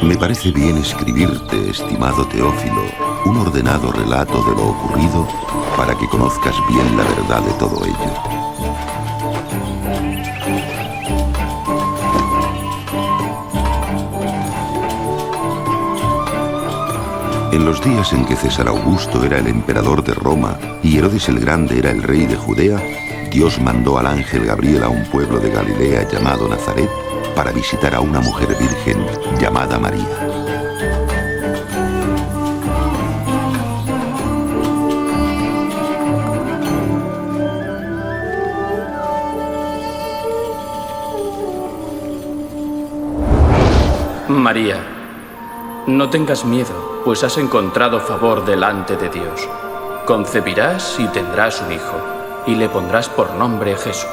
Me parece bien escribirte, estimado Teófilo, un ordenado relato de lo ocurrido para que conozcas bien la verdad de todo ello. En los días en que César Augusto era el emperador de Roma y Herodes el Grande era el rey de Judea, Dios mandó al ángel Gabriel a un pueblo de Galilea llamado Nazaret para visitar a una mujer virgen llamada María. María, no tengas miedo, pues has encontrado favor delante de Dios. Concebirás y tendrás un hijo, y le pondrás por nombre Jesús.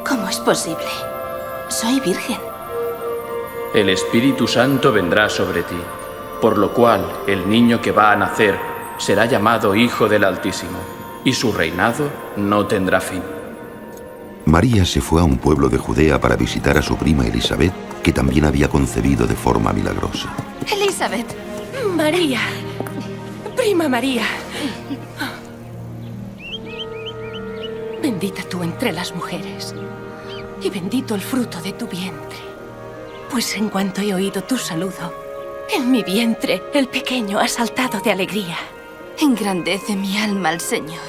¿Cómo es posible? Soy virgen. El Espíritu Santo vendrá sobre ti, por lo cual el niño que va a nacer será llamado Hijo del Altísimo, y su reinado no tendrá fin. María se fue a un pueblo de Judea para visitar a su prima Elisabet, que también había concebido de forma milagrosa. Elizabeth. María. Prima María. Bendita tú entre las mujeres, y bendito el fruto de tu vientre. Pues en cuanto he oído tu saludo, en mi vientre el pequeño ha saltado de alegría. Engrandece mi alma al Señor,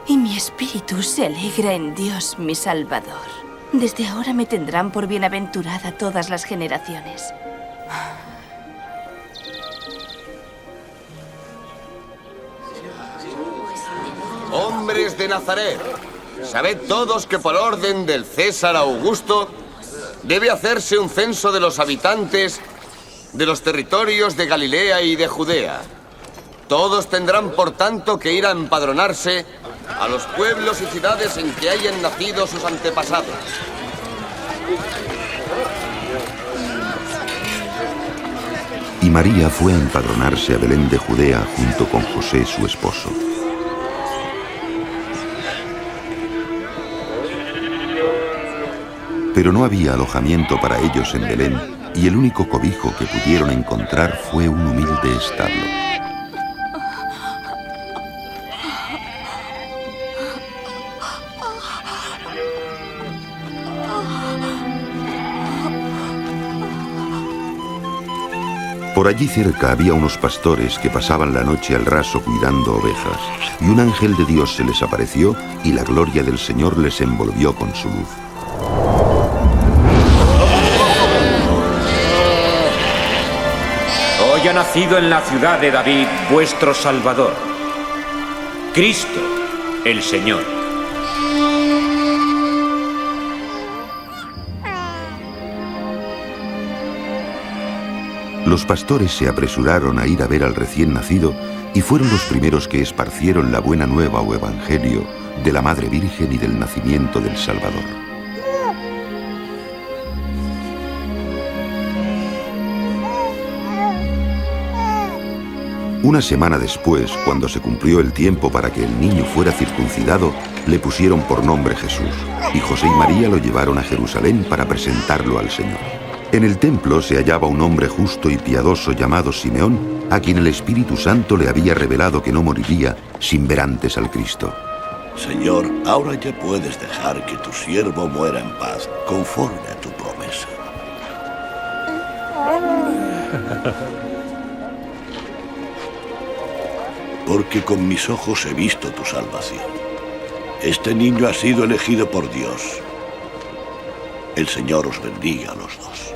y mi espíritu se alegra en Dios mi Salvador. Desde ahora me tendrán por bienaventurada todas las generaciones. Hombres de Nazaret, sabed todos que por orden del César Augusto debe hacerse un censo de los habitantes de los territorios de Galilea y de Judea. Todos tendrán, por tanto, que ir a empadronarse a los pueblos y ciudades en que hayan nacido sus antepasados. Y María fue a empadronarse a Belén de Judea junto con José, su esposo. Pero no había alojamiento para ellos en Belén, y el único cobijo que pudieron encontrar fue un humilde establo. Por allí cerca había unos pastores que pasaban la noche al raso cuidando ovejas, y un ángel de Dios se les apareció, y la gloria del Señor les envolvió con su luz. Hoy ha nacido en la ciudad de David vuestro Salvador, Cristo, el Señor. Los pastores se apresuraron a ir a ver al recién nacido y fueron los primeros que esparcieron la buena nueva o evangelio de la Madre Virgen y del nacimiento del Salvador. Una semana después, cuando se cumplió el tiempo para que el niño fuera circuncidado, le pusieron por nombre Jesús, y José y María lo llevaron a Jerusalén para presentarlo al Señor. En el templo se hallaba un hombre justo y piadoso llamado Simeón, a quien el Espíritu Santo le había revelado que no moriría sin ver antes al Cristo. Señor, ahora ya puedes dejar que tu siervo muera en paz, conforme a tu promesa. Porque con mis ojos he visto tu salvación. Este niño ha sido elegido por Dios. El Señor os bendiga a los dos.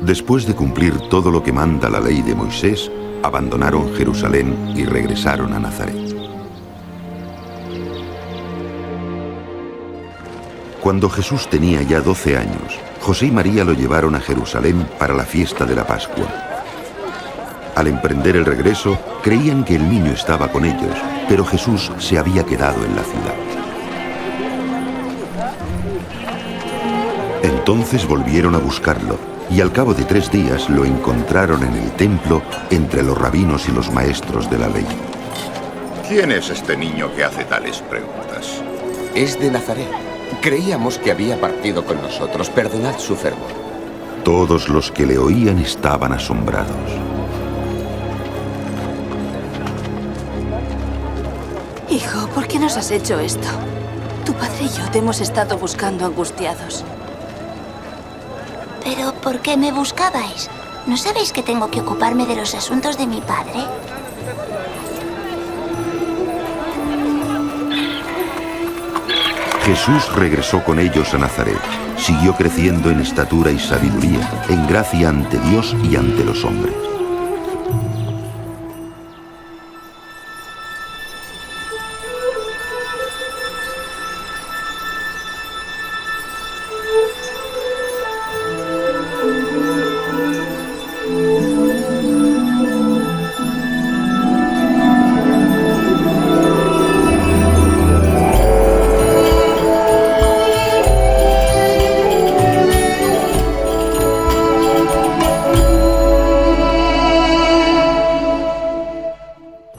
Después de cumplir todo lo que manda la ley de Moisés, abandonaron Jerusalén y regresaron a Nazaret. Cuando Jesús tenía ya 12 años, José y María lo llevaron a Jerusalén para la fiesta de la Pascua. Al emprender el regreso, creían que el niño estaba con ellos, pero Jesús se había quedado en la ciudad. Entonces volvieron a buscarlo, y al cabo de 3 días lo encontraron en el templo entre los rabinos y los maestros de la ley. ¿Quién es este niño que hace tales preguntas? Es de Nazaret. Creíamos que había partido con nosotros. Perdonad su fervor. Todos los que le oían estaban asombrados. Hijo, ¿por qué nos has hecho esto? Tu padre y yo te hemos estado buscando angustiados. ¿Pero por qué me buscabais? ¿No sabéis que tengo que ocuparme de los asuntos de mi padre? Jesús regresó con ellos a Nazaret. Siguió creciendo en estatura y sabiduría, en gracia ante Dios y ante los hombres.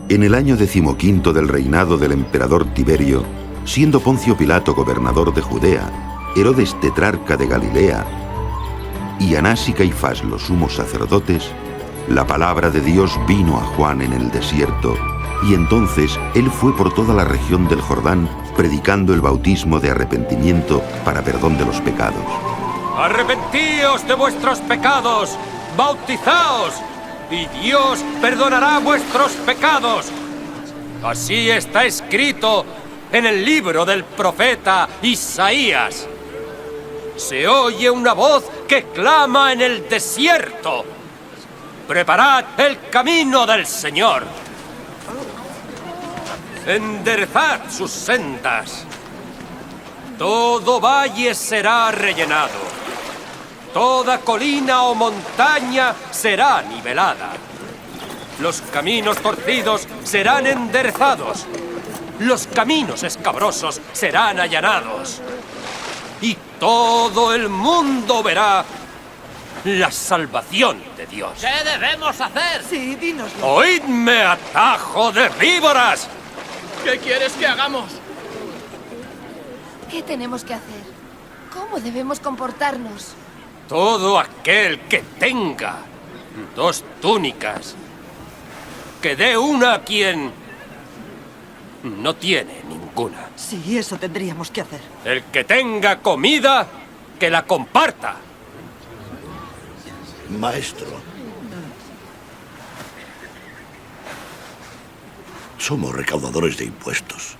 En el año 15 del reinado del emperador Tiberio, siendo Poncio Pilato gobernador de Judea, Herodes tetrarca de Galilea y Anás y Caifás los sumos sacerdotes, la palabra de Dios vino a Juan en el desierto, y entonces él fue por toda la región del Jordán predicando el bautismo de arrepentimiento para perdón de los pecados. ¡Arrepentíos de vuestros pecados! ¡Bautizaos! ¡Y Dios perdonará vuestros pecados! Así está escrito en el libro del profeta Isaías. Se oye una voz que clama en el desierto: ¡preparad el camino del Señor! ¡enderezad sus sendas! Todo valle será rellenado. Toda colina o montaña será nivelada. Los caminos torcidos serán enderezados. Los caminos escabrosos serán allanados. Y todo el mundo verá la salvación de Dios. ¿Qué debemos hacer? Sí, dínoslo. ¡Oídme, atajo de víboras! ¿Qué quieres que hagamos? ¿Qué tenemos que hacer? ¿Cómo debemos comportarnos? Todo aquel que tenga 2 túnicas, que dé una a quien no tiene ninguna. Sí, eso tendríamos que hacer. El que tenga comida, que la comparta. Maestro, somos recaudadores de impuestos.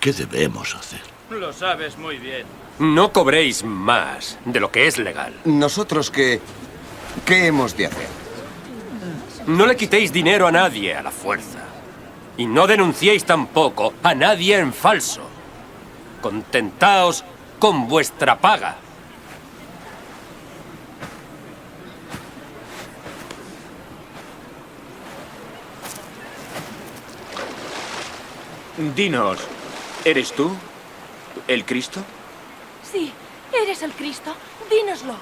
¿Qué debemos hacer? Lo sabes muy bien. No cobréis más de lo que es legal. ¿Nosotros qué hemos de hacer? No le quitéis dinero a nadie a la fuerza. Y no denunciéis tampoco a nadie en falso. Contentaos con vuestra paga. Dinos, ¿eres tú el Cristo? Sí, eres el Cristo. Dínoslo.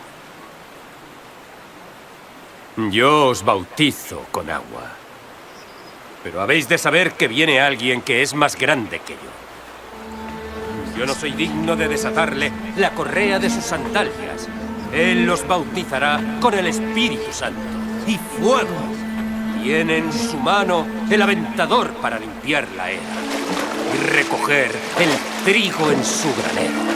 Yo os bautizo con agua. Pero habéis de saber que viene alguien que es más grande que yo. Yo no soy digno de desatarle la correa de sus sandalias. Él los bautizará con el Espíritu Santo y fuego. Tiene en su mano el aventador para limpiar la era y recoger el trigo en su granero.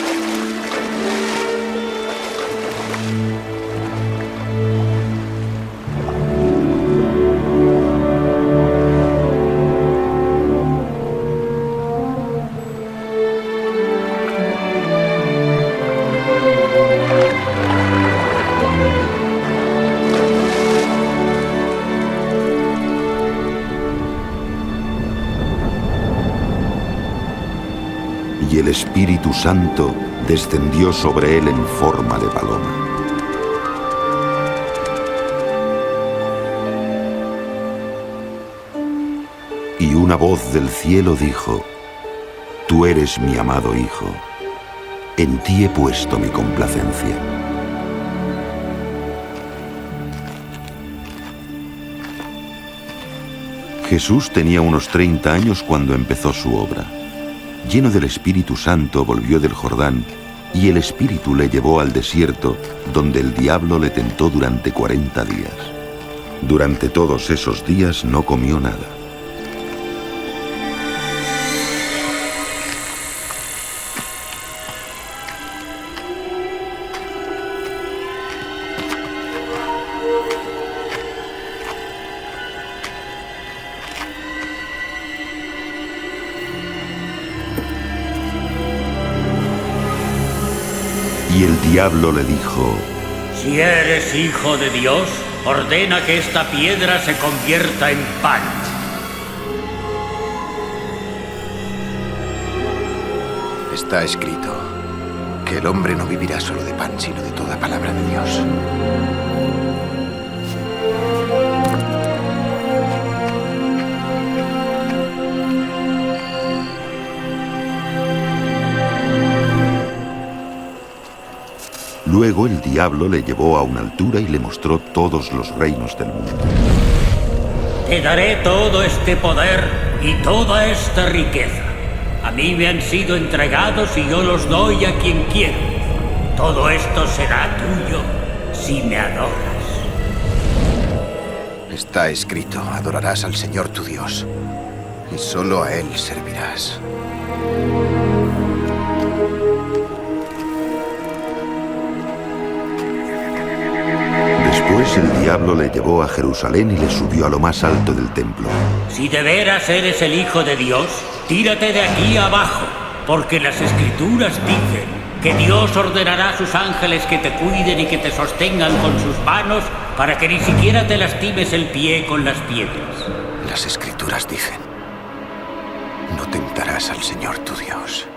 Y el Espíritu Santo descendió sobre él en forma de paloma. Y una voz del cielo dijo: Tú eres mi amado Hijo, en ti he puesto mi complacencia. Jesús tenía unos 30 años cuando empezó su obra. Lleno del Espíritu Santo volvió del Jordán y el Espíritu le llevó al desierto, donde el diablo le tentó durante 40 días. Durante todos esos días no comió nada. Y el diablo le dijo: Si eres hijo de Dios, ordena que esta piedra se convierta en pan. Está escrito que el hombre no vivirá solo de pan, sino de toda palabra de Dios. Luego el diablo le llevó a una altura y le mostró todos los reinos del mundo. Te daré todo este poder y toda esta riqueza. A mí me han sido entregados y yo los doy a quien quiero. Todo esto será tuyo si me adoras. Está escrito: adorarás al Señor tu Dios, y solo a Él servirás. Después el diablo le llevó a Jerusalén y le subió a lo más alto del templo. Si de veras eres el Hijo de Dios, tírate de aquí abajo, porque las Escrituras dicen que Dios ordenará a sus ángeles que te cuiden y que te sostengan con sus manos para que ni siquiera te lastimes el pie con las piedras. Las Escrituras dicen: no tentarás al Señor tu Dios.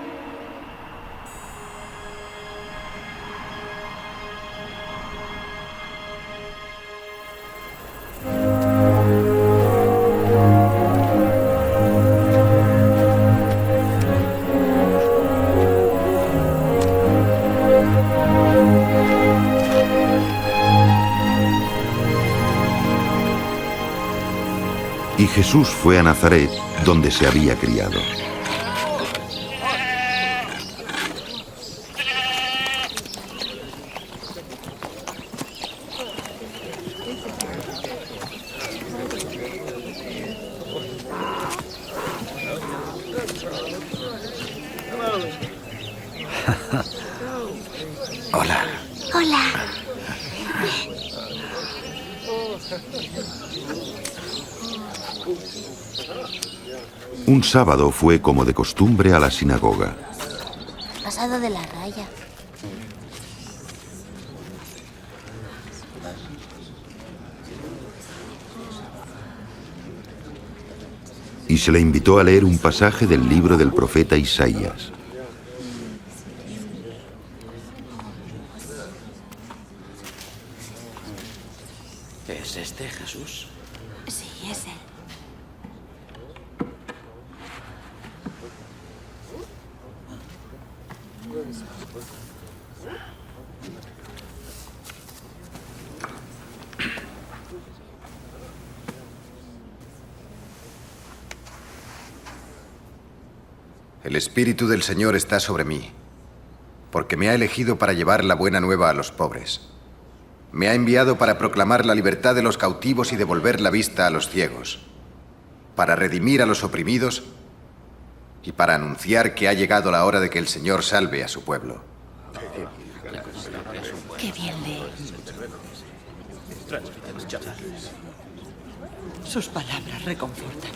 Y Jesús fue a Nazaret, donde se había criado. Hola. Hola. Un sábado fue, como de costumbre, a la sinagoga. Pasado de la raya. Y se le invitó a leer un pasaje del libro del profeta Isaías. ¿Es este Jesús? Sí, es él. El Espíritu del Señor está sobre mí, porque me ha elegido para llevar la buena nueva a los pobres. Me ha enviado para proclamar la libertad de los cautivos y devolver la vista a los ciegos, para redimir a los oprimidos y para anunciar que ha llegado la hora de que el Señor salve a su pueblo. Qué bien lee. Sus palabras reconfortan.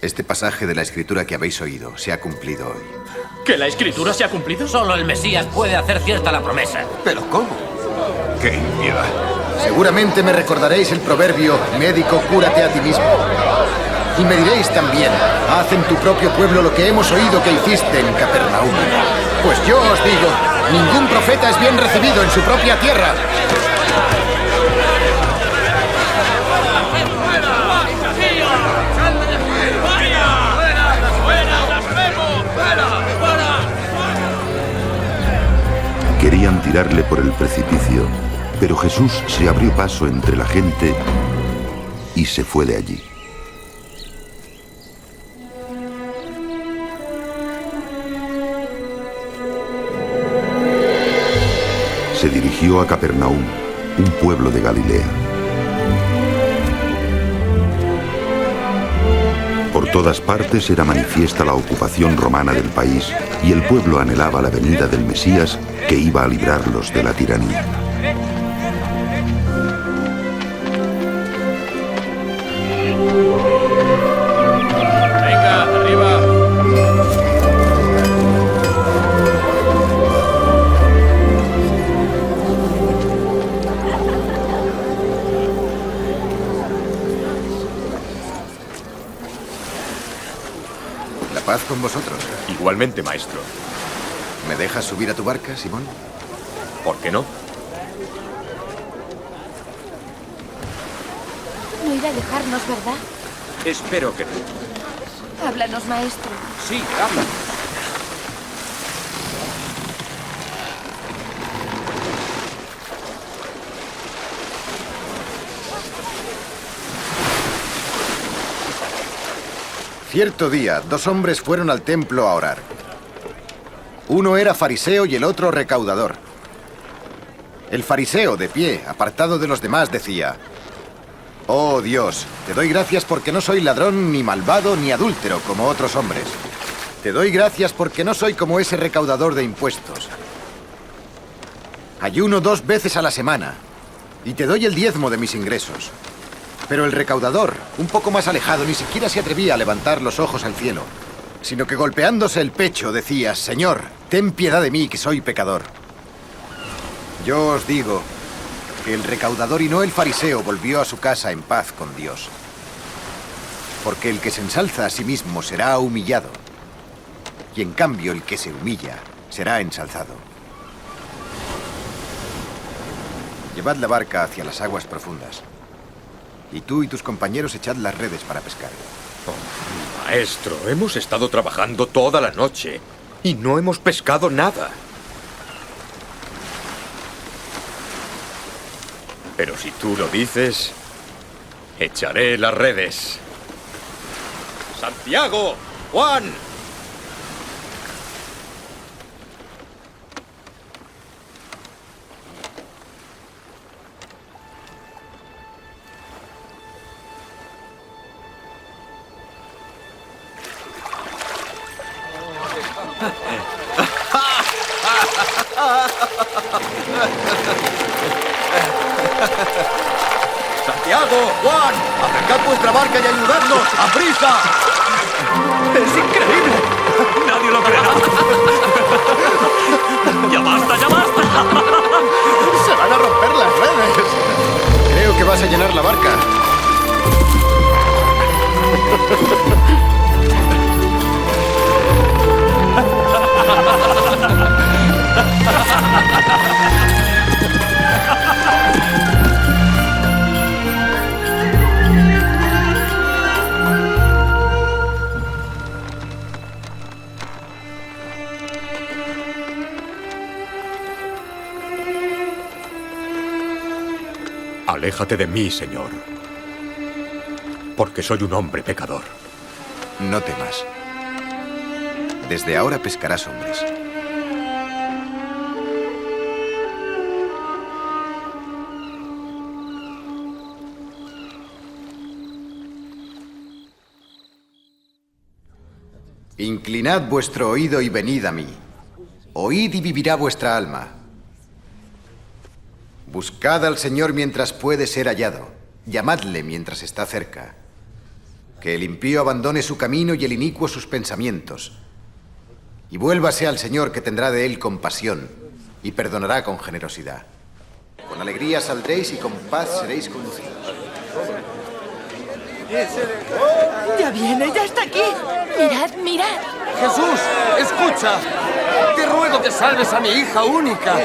Este pasaje de la Escritura que habéis oído se ha cumplido hoy. ¿Que la Escritura se ha cumplido? Solo el Mesías puede hacer cierta la promesa. ¿Pero cómo? ¡Qué impiedad! Seguramente me recordaréis el proverbio: médico, cúrate a ti mismo. Y me diréis también: haz en tu propio pueblo lo que hemos oído que hiciste en Capernaum. Pues yo os digo, ningún profeta es bien recibido en su propia tierra. Querían tirarle por el precipicio, Pero Jesús se abrió paso entre la gente y se fue de allí. Se dirigió a Capernaum, un pueblo de Galilea. Por todas partes era manifiesta la ocupación romana del país y el pueblo anhelaba la venida del Mesías que iba a librarlos de la tiranía. Venga, arriba. La paz con vosotros. Igualmente, maestro. ¿Me dejas subir a tu barca, Simón? ¿Por qué no? No irá a dejarnos, ¿verdad? Espero que no. Háblanos, maestro. Sí, habla. Cierto día, 2 hombres fueron al templo a orar. Uno era fariseo y el otro recaudador. El fariseo, de pie, apartado de los demás, decía: «Oh Dios, te doy gracias porque no soy ladrón, ni malvado, ni adúltero, como otros hombres. Te doy gracias porque no soy como ese recaudador de impuestos. Ayuno 2 veces a la semana y te doy el diezmo de mis ingresos». Pero el recaudador, un poco más alejado, ni siquiera se atrevía a levantar los ojos al cielo, sino que golpeándose el pecho decía: «Señor, ten piedad de mí, que soy pecador». Yo os digo que el recaudador y no el fariseo volvió a su casa en paz con Dios. Porque el que se ensalza a sí mismo será humillado, y en cambio el que se humilla será ensalzado. Llevad la barca hacia las aguas profundas, y tú y tus compañeros echad las redes para pescar. Oh, maestro, hemos estado trabajando toda la noche y no hemos pescado nada. Pero si tú lo dices, echaré las redes. ¡Santiago! ¡Juan! ¡Santiago! ¡Juan! ¡Acercad vuestra barca y ayudadnos! ¡A prisa! ¡Es increíble! ¡Nadie lo creerá! ¡Ya basta, ya basta! ¡Se van a romper las redes! Creo que vas a llenar la barca. Aléjate de mí, Señor, porque soy un hombre pecador. No temas. Desde ahora pescarás hombres. Inclinad vuestro oído y venid a mí. Oíd y vivirá vuestra alma. Buscad al Señor mientras puede ser hallado. Llamadle mientras está cerca. Que el impío abandone su camino y el inicuo sus pensamientos. Y vuélvase al Señor, que tendrá de él compasión y perdonará con generosidad. Con alegría saldréis y con paz seréis conducidos. ¡Ya viene! ¡Ya está aquí! ¡Mirad, mirad! ¡Jesús, escucha! Te ruego que salves a mi hija única.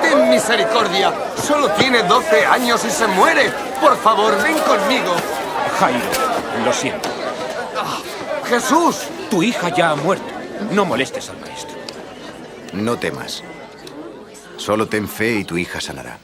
Ten misericordia. Solo tiene 12 años y se muere. Por favor, ven conmigo. Jairo, lo siento. ¡Jesús! Tu hija ya ha muerto. No molestes al maestro. No temas. Solo ten fe y tu hija sanará.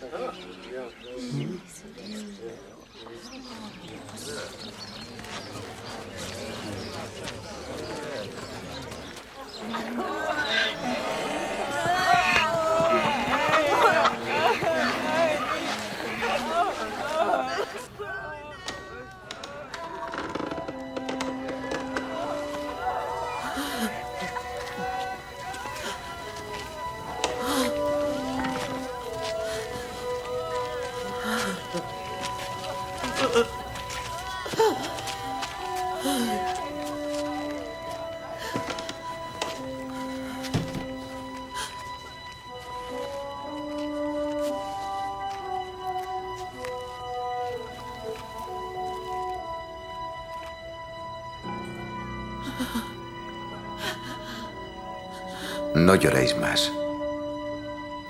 No lloréis más.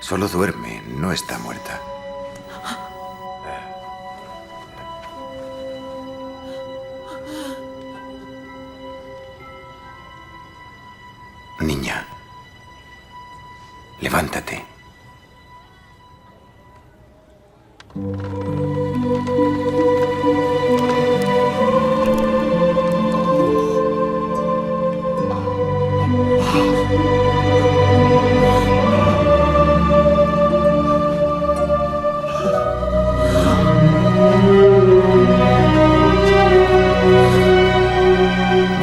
Solo duerme, no está muerta. Niña, levántate.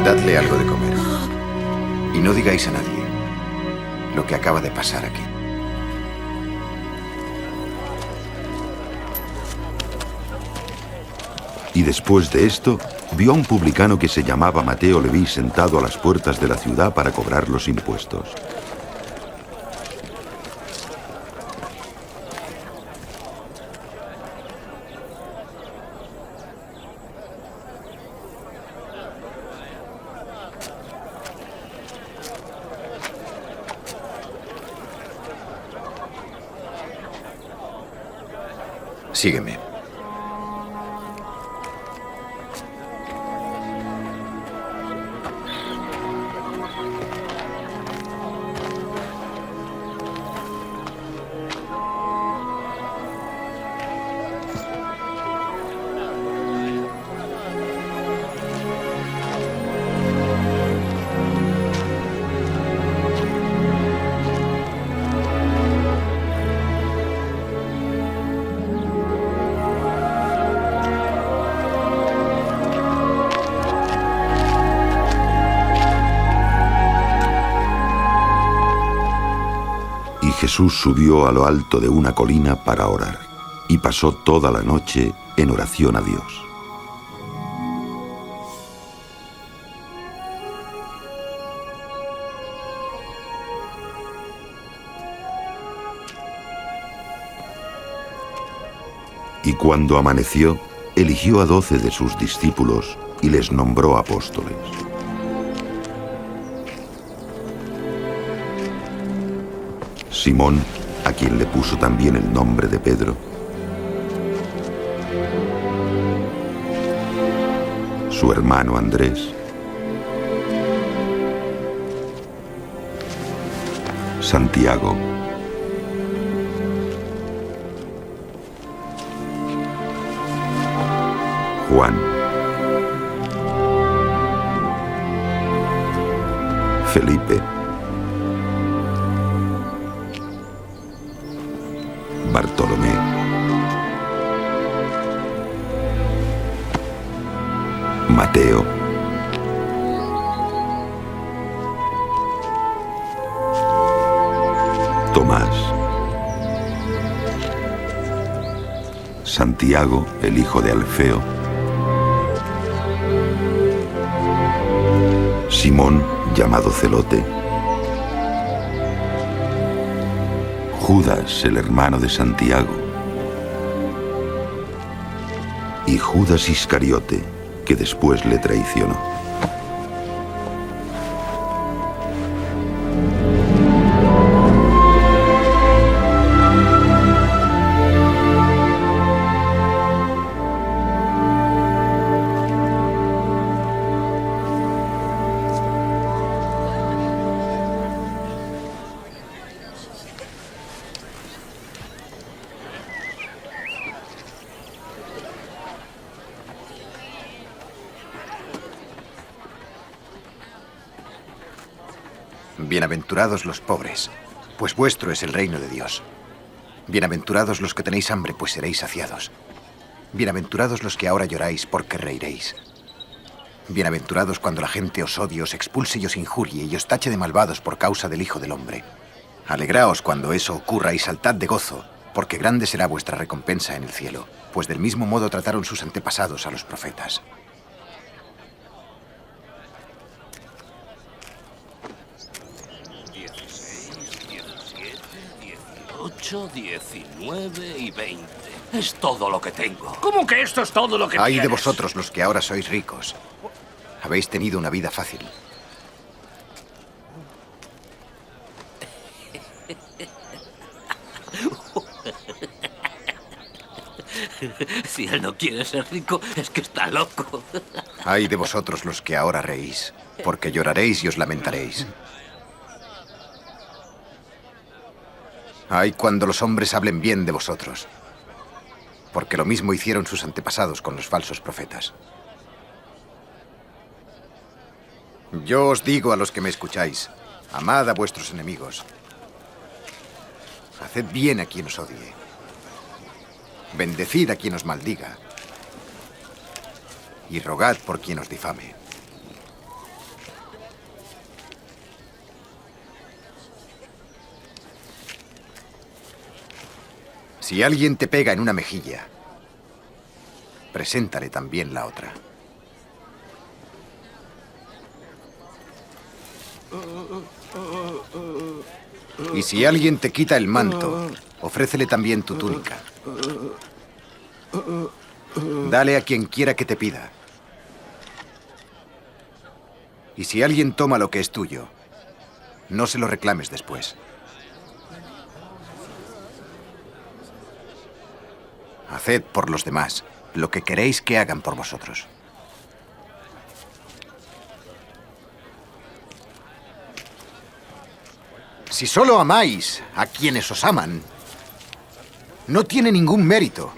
Dadle algo de comer. Y no digáis a nadie lo que acaba de pasar aquí. Y después de esto, vio a un publicano que se llamaba Mateo Leví sentado a las puertas de la ciudad para cobrar los impuestos. Sígueme. Jesús subió a lo alto de una colina para orar, y pasó toda la noche en oración a Dios. Y cuando amaneció, eligió a 12 de sus discípulos y les nombró apóstoles. Simón, a quien le puso también el nombre de Pedro. Su hermano Andrés. Santiago. Juan. Felipe. Bartolomé, Mateo, Tomás, Santiago, el hijo de Alfeo, Simón, llamado Celote, Judas, el hermano de Santiago, y Judas Iscariote, que después le traicionó. Bienaventurados los pobres, pues vuestro es el reino de Dios. Bienaventurados los que tenéis hambre, pues seréis saciados. Bienaventurados los que ahora lloráis, porque reiréis. Bienaventurados cuando la gente os odie, os expulse y os injurie, y os tache de malvados por causa del Hijo del Hombre. Alegraos cuando eso ocurra y saltad de gozo, porque grande será vuestra recompensa en el cielo, pues del mismo modo trataron sus antepasados a los profetas. 18, 19 y 20. Es todo lo que tengo. ¿Cómo que esto es todo lo que Ay tienes? de vosotros los que ahora sois ricos. Habéis tenido una vida fácil. Si él no quiere ser rico, es que está loco. Ay de vosotros los que ahora reís, porque lloraréis y os lamentaréis. Ay cuando los hombres hablen bien de vosotros, porque lo mismo hicieron sus antepasados con los falsos profetas. Yo os digo a los que me escucháis, amad a vuestros enemigos. Haced bien a quien os odie. Bendecid a quien os maldiga. Y rogad por quien os difame. Si alguien te pega en una mejilla, preséntale también la otra. Y si alguien te quita el manto, ofrécele también tu túnica. Dale a quien quiera que te pida. Y si alguien toma lo que es tuyo, no se lo reclames después. Haced por los demás lo que queréis que hagan por vosotros. Si solo amáis a quienes os aman, no tiene ningún mérito.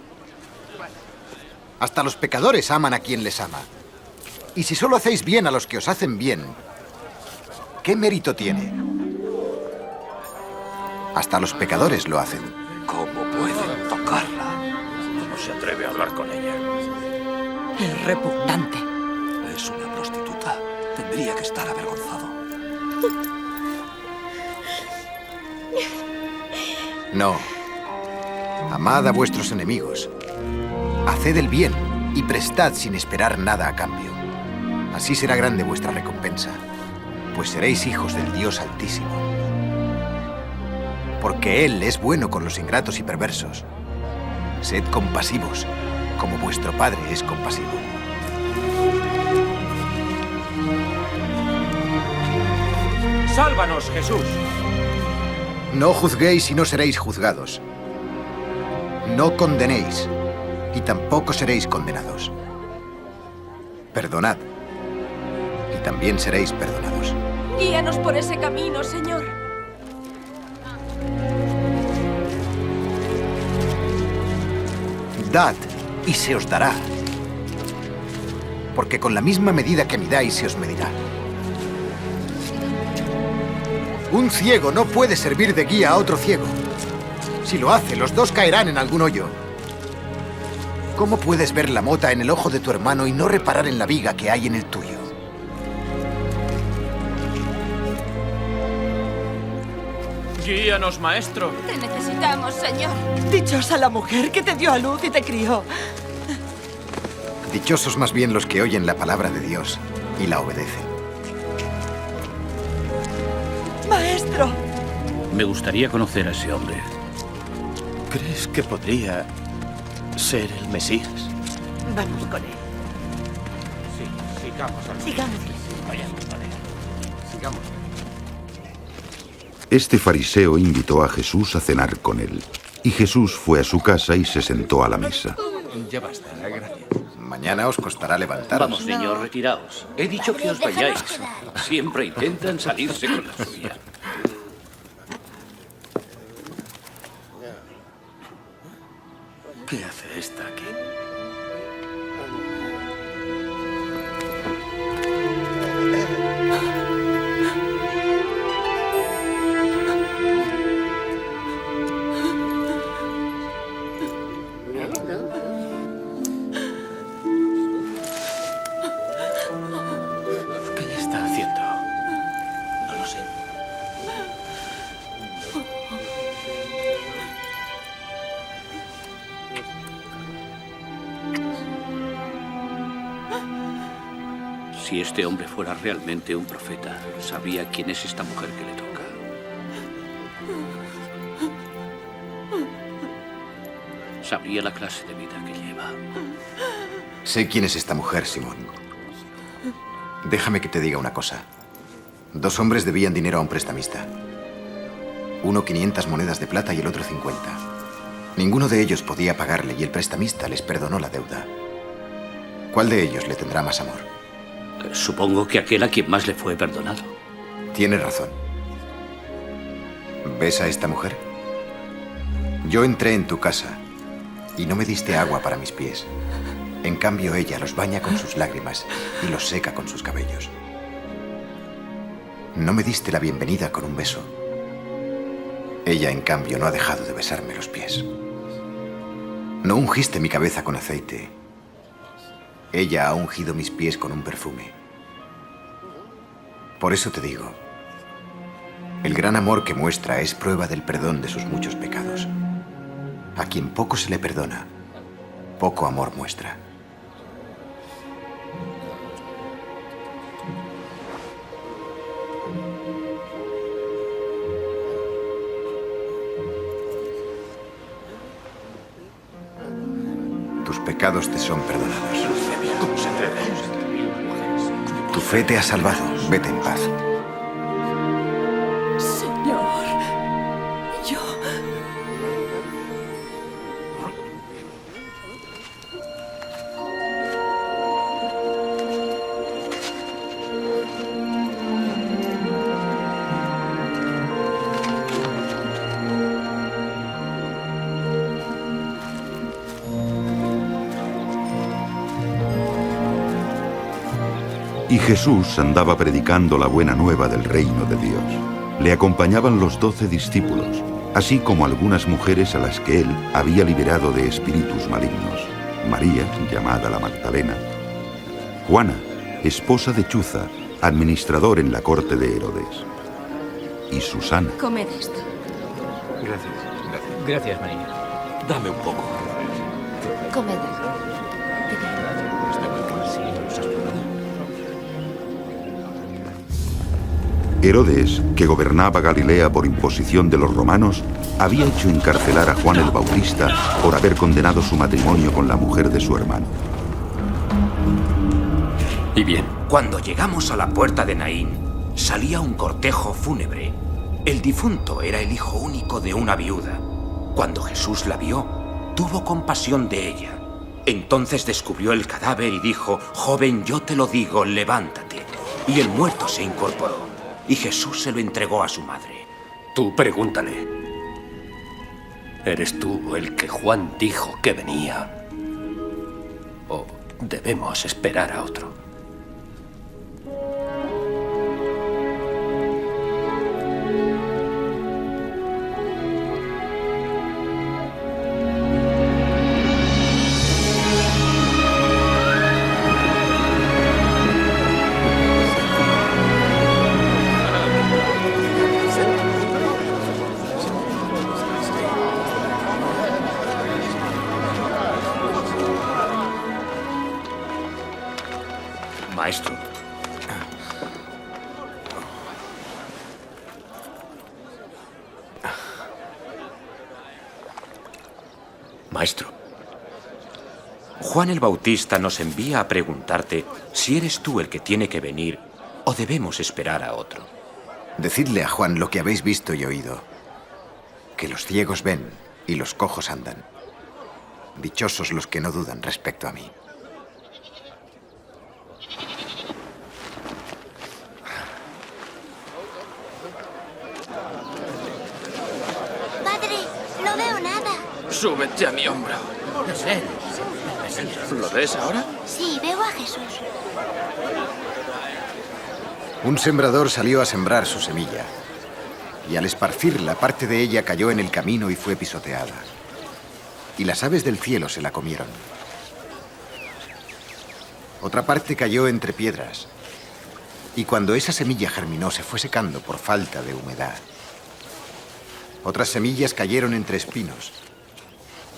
Hasta los pecadores aman a quien les ama. Y si solo hacéis bien a los que os hacen bien, ¿qué mérito tiene? Hasta los pecadores lo hacen. ¿Cómo pueden tocarla? ¿Cómo se atreve a hablar con ella? Es repugnante. Es una prostituta. Tendría que estar avergonzado. No. Amad a vuestros enemigos. Haced el bien y prestad sin esperar nada a cambio. Así será grande vuestra recompensa, pues seréis hijos del Dios Altísimo. Porque Él es bueno con los ingratos y perversos. Sed compasivos, como vuestro Padre es compasivo. ¡Sálvanos, Jesús! No juzguéis y no seréis juzgados. No condenéis y tampoco seréis condenados. Perdonad y también seréis perdonados. Guíanos por ese camino, Señor. Dad y se os dará. Porque con la misma medida que midáis se os medirá. Un ciego no puede servir de guía a otro ciego. Si lo hace, los dos caerán en algún hoyo. ¿Cómo puedes ver la mota en el ojo de tu hermano y no reparar en la viga que hay en el tuyo? Guíanos, maestro. Te necesitamos, Señor. Dichosa la mujer que te dio a luz y te crió. Dichosos más bien los que oyen la palabra de Dios y la obedecen. Maestro. Me gustaría conocer a ese hombre. ¿Crees que podría ser el Mesías? Vamos con él. Sí, sigamos. Sigamos. Vayamos con él. Sigamos. Este fariseo invitó a Jesús a cenar con él, y Jesús fue a su casa y se sentó a la mesa. Ya basta, gracias. Mañana os costará levantaros. Vamos, niños, retiraos. He dicho que os vayáis. Siempre intentan salirse con la suya. ¿Qué hace esta aquí? ¿Qué está haciendo? No lo sé. Si este hombre fuera realmente un profeta, sabría quién es esta mujer que le toca. Sabría la clase de vida que lleva. Sé quién es esta mujer, Simón. Déjame que te diga una cosa. 2 hombres debían dinero a un prestamista. Uno 500 monedas de plata y el otro 50. Ninguno de ellos podía pagarle y el prestamista les perdonó la deuda. ¿Cuál de ellos le tendrá más amor? Supongo que aquel a quien más le fue perdonado. Tienes razón. ¿Ves a esta mujer? Yo entré en tu casa y no me diste agua para mis pies. En cambio, ella los baña con sus lágrimas y los seca con sus cabellos. No me diste la bienvenida con un beso. Ella, en cambio, no ha dejado de besarme los pies. No ungiste mi cabeza con aceite. Ella ha ungido mis pies con un perfume. Por eso te digo, el gran amor que muestra es prueba del perdón de sus muchos pecados. A quien poco se le perdona, poco amor muestra. Tus pecados te son perdonados. Tu fe te ha salvado. Vete en paz. Señor, yo... Y Jesús andaba predicando la buena nueva del reino de Dios. Le acompañaban los 12 discípulos, así como algunas mujeres a las que él había liberado de espíritus malignos. María, llamada la Magdalena. Juana, esposa de Chuza, administrador en la corte de Herodes. Y Susana. Comed esto. Gracias. Gracias, María. Dame un poco. Comed. Herodes, que gobernaba Galilea por imposición de los romanos, había hecho encarcelar a Juan el Bautista por haber condenado su matrimonio con la mujer de su hermano. Y bien, cuando llegamos a la puerta de Naín, salía un cortejo fúnebre. El difunto era el hijo único de una viuda. Cuando Jesús la vio, tuvo compasión de ella. Entonces descubrió el cadáver y dijo: «Joven, yo te lo digo, levántate». Y el muerto se incorporó. Y Jesús se lo entregó a su madre. Tú pregúntale. ¿Eres tú el que Juan dijo que venía? ¿O debemos esperar a otro? Maestro. Maestro. Juan el Bautista nos envía a preguntarte si eres tú el que tiene que venir o debemos esperar a otro. Decidle a Juan lo que habéis visto y oído. Que los ciegos ven y los cojos andan. Dichosos los que no dudan respecto a mí. Padre, no veo nada. Súbete a mi hombro. ¿Lo ves ahora? Sí, veo a Jesús. Un sembrador salió a sembrar su semilla, y al esparcirla, parte de ella cayó en el camino y fue pisoteada. Y las aves del cielo se la comieron. Otra parte cayó entre piedras, y cuando esa semilla germinó se fue secando por falta de humedad. Otras semillas cayeron entre espinos,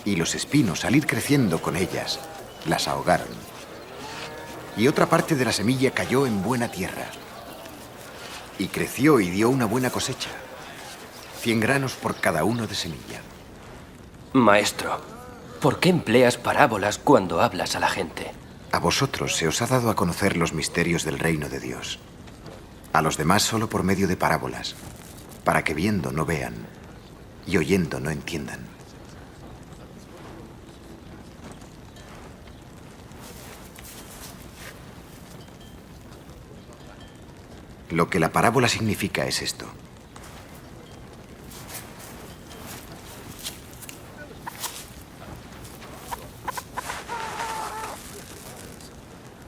y los espinos, al ir creciendo con ellas, las ahogaron. Y otra parte de la semilla cayó en buena tierra. Y creció y dio una buena cosecha. 100 granos por cada uno de semilla. Maestro, ¿por qué empleas parábolas cuando hablas a la gente? A vosotros se os ha dado a conocer los misterios del reino de Dios. A los demás solo por medio de parábolas, para que viendo no vean y oyendo no entiendan. Lo que la parábola significa es esto.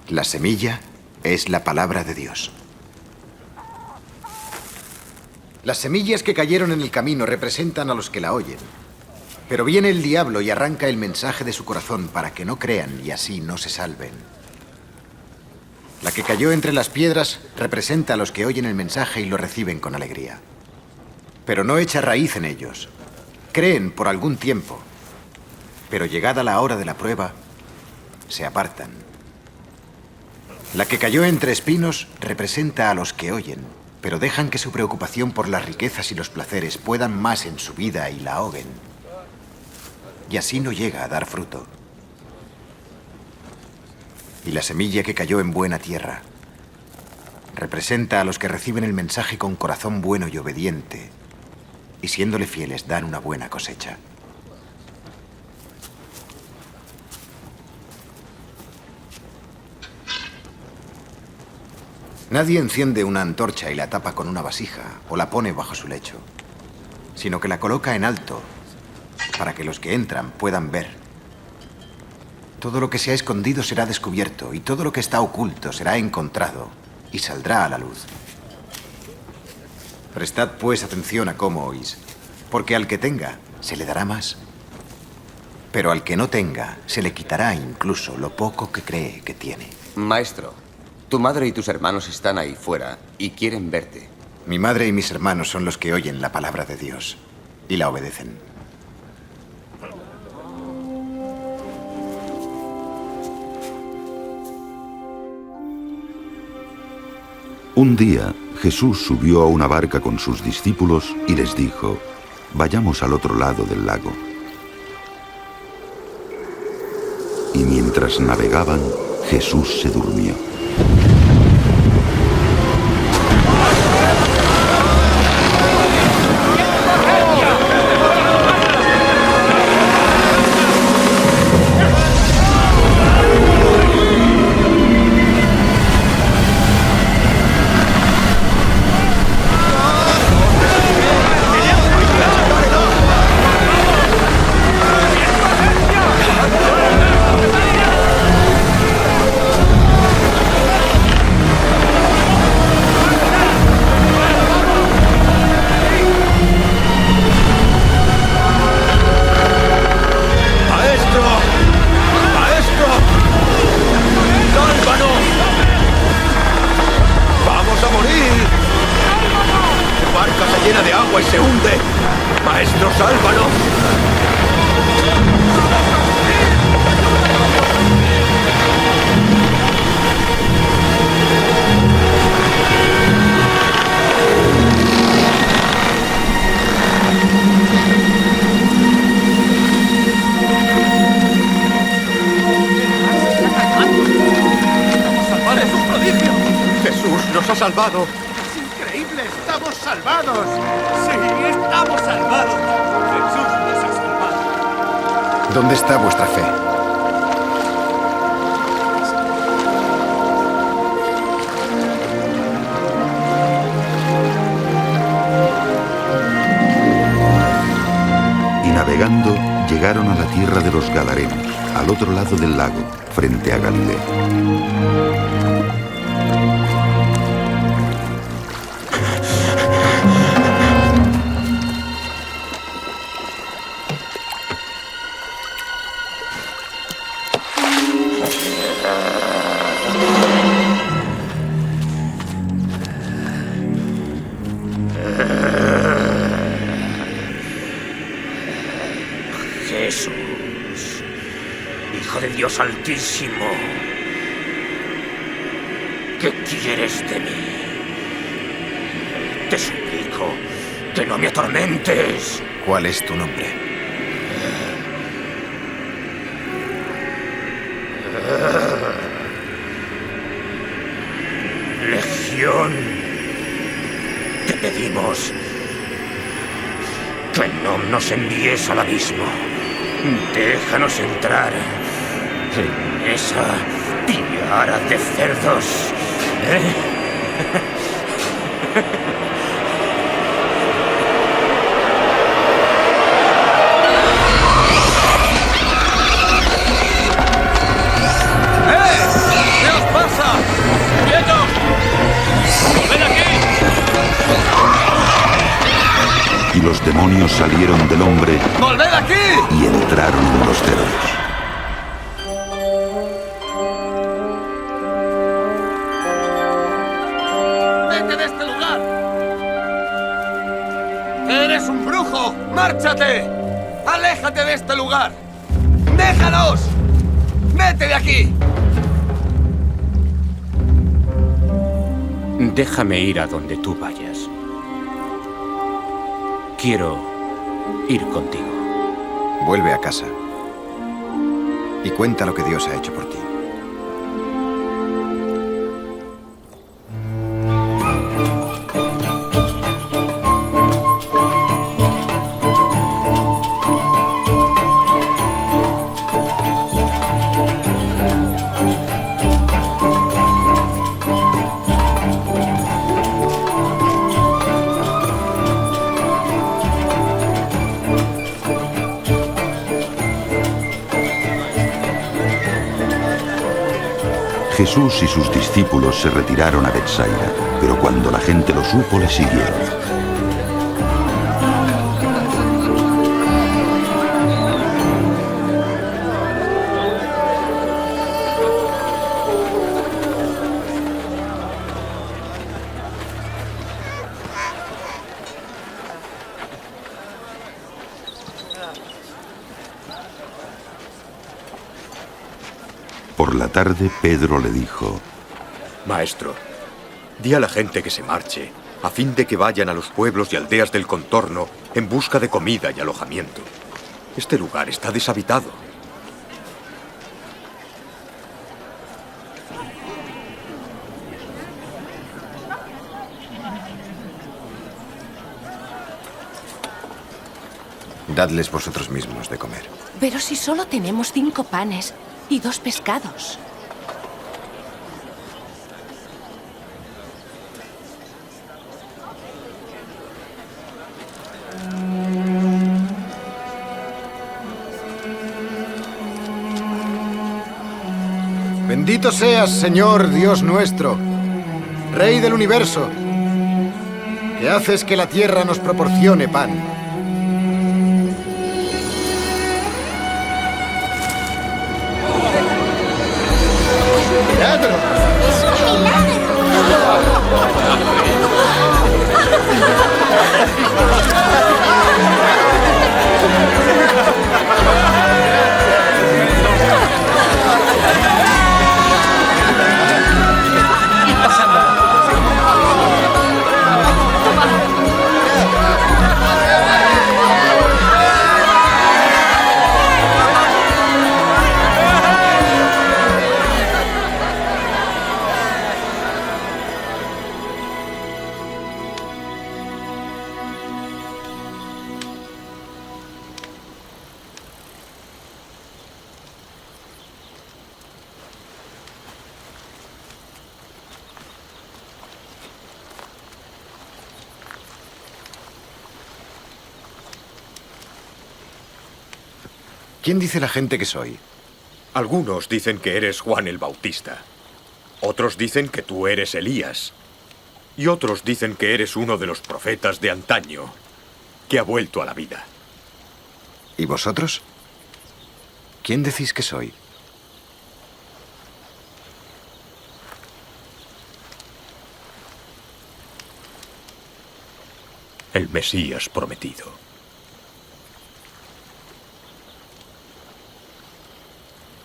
La semilla es la palabra de Dios. Las semillas que cayeron en el camino representan a los que la oyen. Pero viene el diablo y arranca el mensaje de su corazón para que no crean y así no se salven. La que cayó entre las piedras representa a los que oyen el mensaje y lo reciben con alegría. Pero no echa raíz en ellos. Creen por algún tiempo, pero llegada la hora de la prueba, se apartan. La que cayó entre espinos representa a los que oyen, pero dejan que su preocupación por las riquezas y los placeres puedan más en su vida y la ahoguen. Y así no llega a dar fruto. Y la semilla que cayó en buena tierra representa a los que reciben el mensaje con corazón bueno y obediente, y siéndole fieles dan una buena cosecha. Nadie enciende una antorcha y la tapa con una vasija o la pone bajo su lecho, sino que la coloca en alto para que los que entran puedan ver. Todo lo que se ha escondido será descubierto y todo lo que está oculto será encontrado y saldrá a la luz. Prestad pues atención a cómo oís, porque al que tenga se le dará más, pero al que no tenga se le quitará incluso lo poco que cree que tiene. Maestro, tu madre y tus hermanos están ahí fuera y quieren verte. Mi madre y mis hermanos son los que oyen la palabra de Dios y la obedecen. Un día, Jesús subió a una barca con sus discípulos y les dijo: vayamos al otro lado del lago. Y mientras navegaban, Jesús se durmió. ¡Salvado! ¡Es increíble! ¡Estamos salvados! ¡Sí, estamos salvados! ¡Jesús nos ha salvado! ¿Dónde está vuestra fe? Y navegando, llegaron a la tierra de los Gadarenos, al otro lado del lago, frente a Galilea. Jesús, Hijo de Dios Altísimo, ¿Qué quieres de mí? Te suplico que no me atormentes. ¿Cuál es tu nombre? Legión. Te pedimos que no nos envíes al abismo. Déjanos entrar en esa tiara de cerdos. ¿Qué os pasa? ¡Quietos! ¡Ven aquí! Y los demonios salieron del hombre ¡Volved aquí! y entraron en los cerdos. ¡Vete de este lugar! ¡Eres un brujo! ¡Márchate! ¡Aléjate de este lugar! ¡Déjanos! ¡Vete de aquí! Déjame ir a donde tú vayas. Quiero ir contigo. Vuelve a casa y cuenta lo que Dios ha hecho por ti. Jesús y sus discípulos se retiraron a Betsaida, pero cuando la gente lo supo, le siguieron. Por la tarde, Pedro le dijo: Maestro, di a la gente que se marche, a fin de que vayan a los pueblos y aldeas del contorno en busca de comida y alojamiento. Este lugar está deshabitado. Dadles vosotros mismos de comer. Pero si solo tenemos 5 panes y 2 pescados. Bendito seas, Señor Dios nuestro, Rey del universo, que haces que la tierra nos proporcione pan. ¡Miradlo! ¡Es un milagro! ¿Quién dice la gente que soy? Algunos dicen que eres Juan el Bautista. Otros dicen que tú eres Elías. Y otros dicen que eres uno de los profetas de antaño, que ha vuelto a la vida. ¿Y vosotros? ¿Quién decís que soy? El Mesías prometido.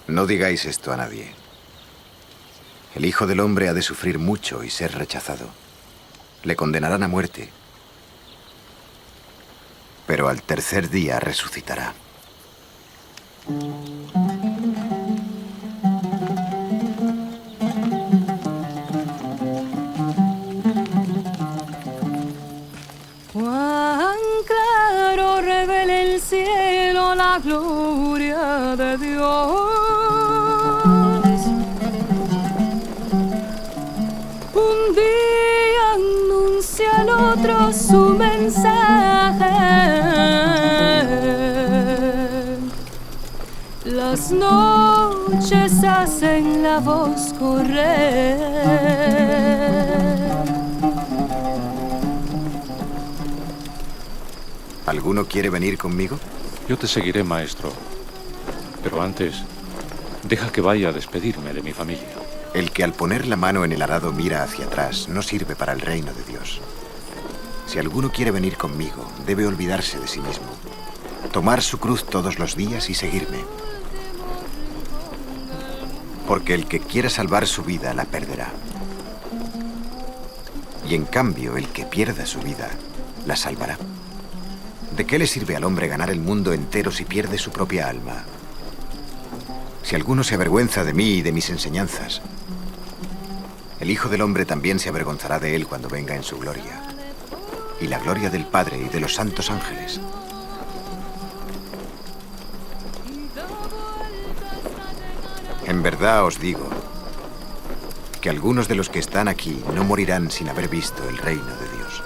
No digáis esto a nadie. El Hijo del Hombre ha de sufrir mucho y ser rechazado. Le condenarán a muerte, pero al tercer día resucitará. Cuán claro revela el cielo la gloria de Dios. Un día anuncia al otro su mensaje. Las noches hacen la voz correr. ¿Alguno quiere venir conmigo? Yo te seguiré, maestro. Pero antes, deja que vaya a despedirme de mi familia. El que al poner la mano en el arado mira hacia atrás no sirve para el reino de Dios. Si alguno quiere venir conmigo, debe olvidarse de sí mismo, tomar su cruz todos los días y seguirme. Porque el que quiera salvar su vida la perderá. Y en cambio, el que pierda su vida la salvará. ¿De qué le sirve al hombre ganar el mundo entero si pierde su propia alma? Si alguno se avergüenza de mí y de mis enseñanzas, el Hijo del Hombre también se avergonzará de él cuando venga en su gloria, y la gloria del Padre y de los santos ángeles. En verdad os digo que algunos de los que están aquí no morirán sin haber visto el reino de Dios.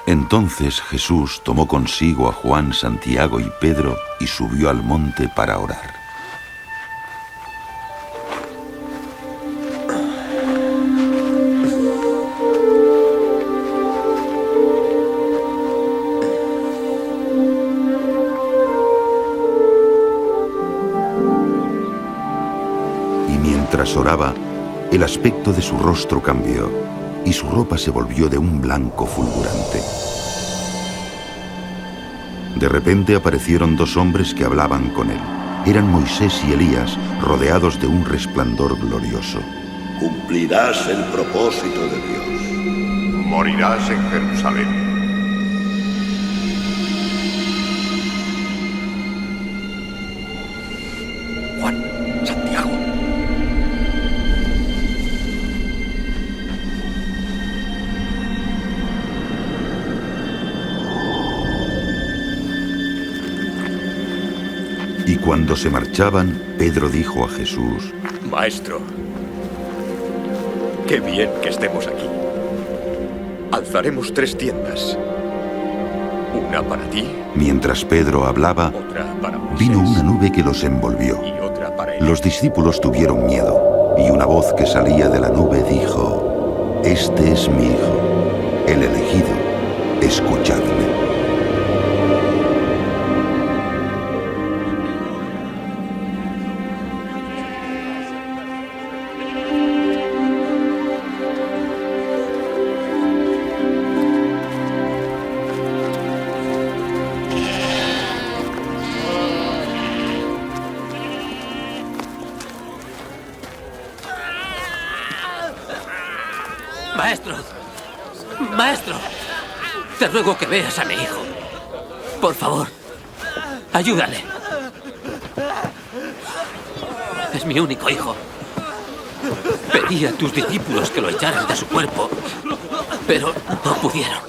Entonces Jesús tomó consigo a Juan, Santiago y Pedro y subió al monte para orar. Y mientras oraba, el aspecto de su rostro cambió y su ropa se volvió de un blanco fulgurante. De repente aparecieron dos hombres que hablaban con él. Eran Moisés y Elías, rodeados de un resplandor glorioso. Cumplirás el propósito de Dios. Morirás en Jerusalén. Juan, Santiago. Y cuando se marchaban, Pedro dijo a Jesús: Maestro, qué bien que estemos aquí. Alzaremos 3 tiendas. Una para ti. Mientras Pedro hablaba, vino una nube que los envolvió. Los discípulos tuvieron miedo, y una voz que salía de la nube dijo: Este es mi Hijo, el elegido, escuchadle. Maestro, maestro, te ruego que veas a mi hijo. Por favor, ayúdale. Es mi único hijo. Pedí a tus discípulos que lo echaran de su cuerpo, pero no pudieron.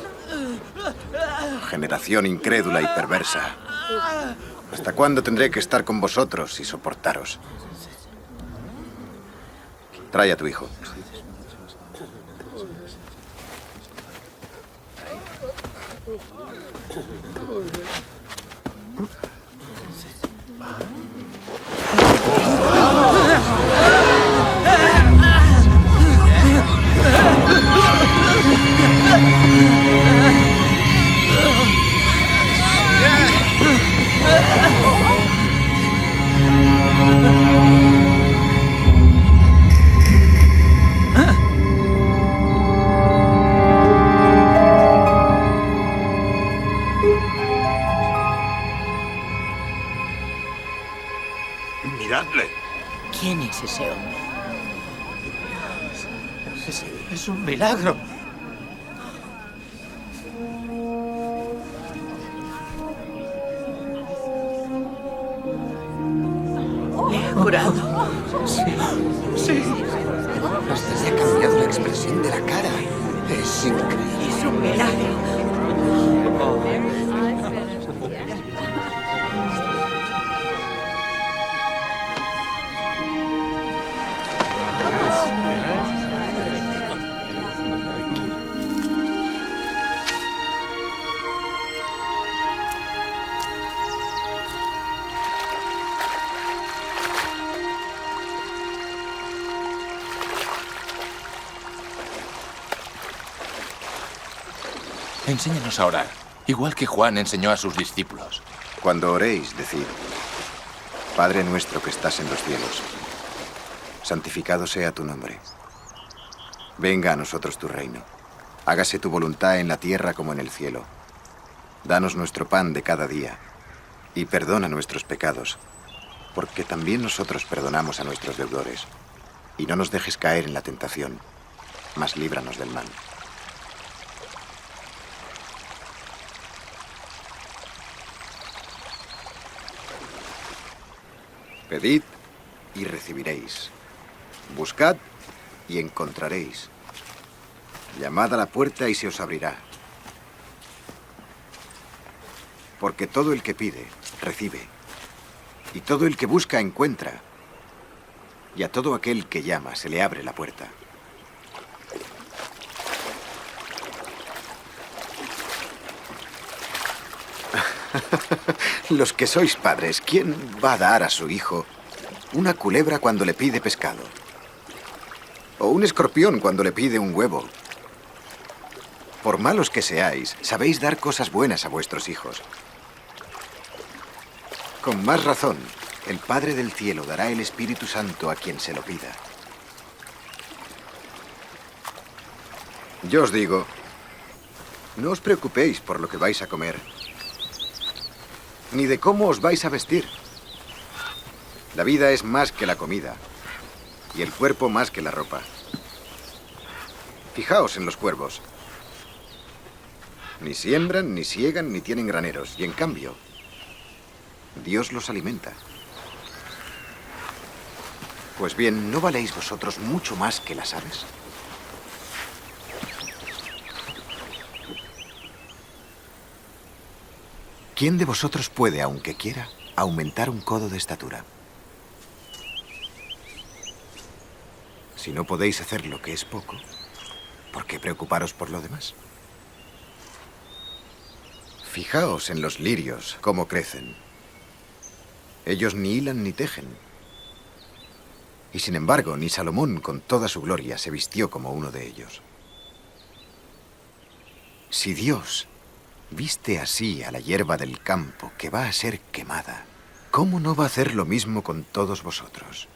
Generación incrédula y perversa. ¿Hasta cuándo tendré que estar con vosotros y soportaros? Trae a tu hijo. ¡Matadle! ¿Quién es ese hombre? Es un milagro. ¿Le ha curado? Sí. Hasta se ha cambiado la expresión de la cara. Es increíble. Es un milagro. Enséñanos a orar, igual que Juan enseñó a sus discípulos. Cuando oréis, decid: Padre nuestro que estás en los cielos, santificado sea tu nombre. Venga a nosotros tu reino. Hágase tu voluntad en la tierra como en el cielo. Danos nuestro pan de cada día y perdona nuestros pecados, porque también nosotros perdonamos a nuestros deudores. Y no nos dejes caer en la tentación, mas líbranos del mal. Pedid y recibiréis. Buscad y encontraréis. Llamad a la puerta y se os abrirá. Porque todo el que pide, recibe. Y todo el que busca, encuentra. Y a todo aquel que llama, se le abre la puerta. Los que sois padres, ¿quién va a dar a su hijo una culebra cuando le pide pescado? ¿O un escorpión cuando le pide un huevo? Por malos que seáis, sabéis dar cosas buenas a vuestros hijos. Con más razón, el Padre del Cielo dará el Espíritu Santo a quien se lo pida. Yo os digo, no os preocupéis por lo que vais a comer, ni de cómo os vais a vestir. La vida es más que la comida, y el cuerpo más que la ropa. Fijaos en los cuervos. Ni siembran, ni siegan, ni tienen graneros, y en cambio, Dios los alimenta. Pues bien, ¿no valéis vosotros mucho más que las aves? ¿Quién de vosotros puede, aunque quiera, aumentar un codo de estatura? Si no podéis hacer lo que es poco, ¿por qué preocuparos por lo demás? Fijaos en los lirios, cómo crecen. Ellos ni hilan ni tejen. Y sin embargo, ni Salomón, con toda su gloria, se vistió como uno de ellos. Si Dios viste así a la hierba del campo que va a ser quemada, ¿cómo no va a hacer lo mismo con todos vosotros?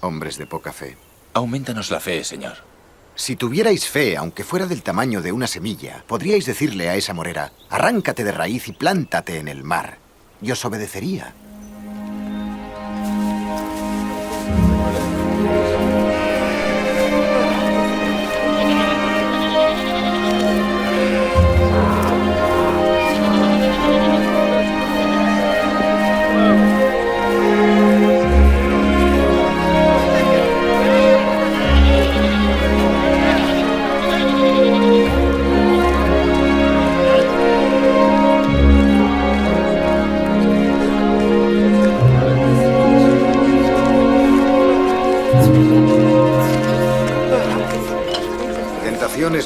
Hombres de poca fe. Aumentanos la fe, Señor. Si tuvierais fe, aunque fuera del tamaño de una semilla, podríais decirle a esa morera: arráncate de raíz y plántate en el mar, y os obedecería.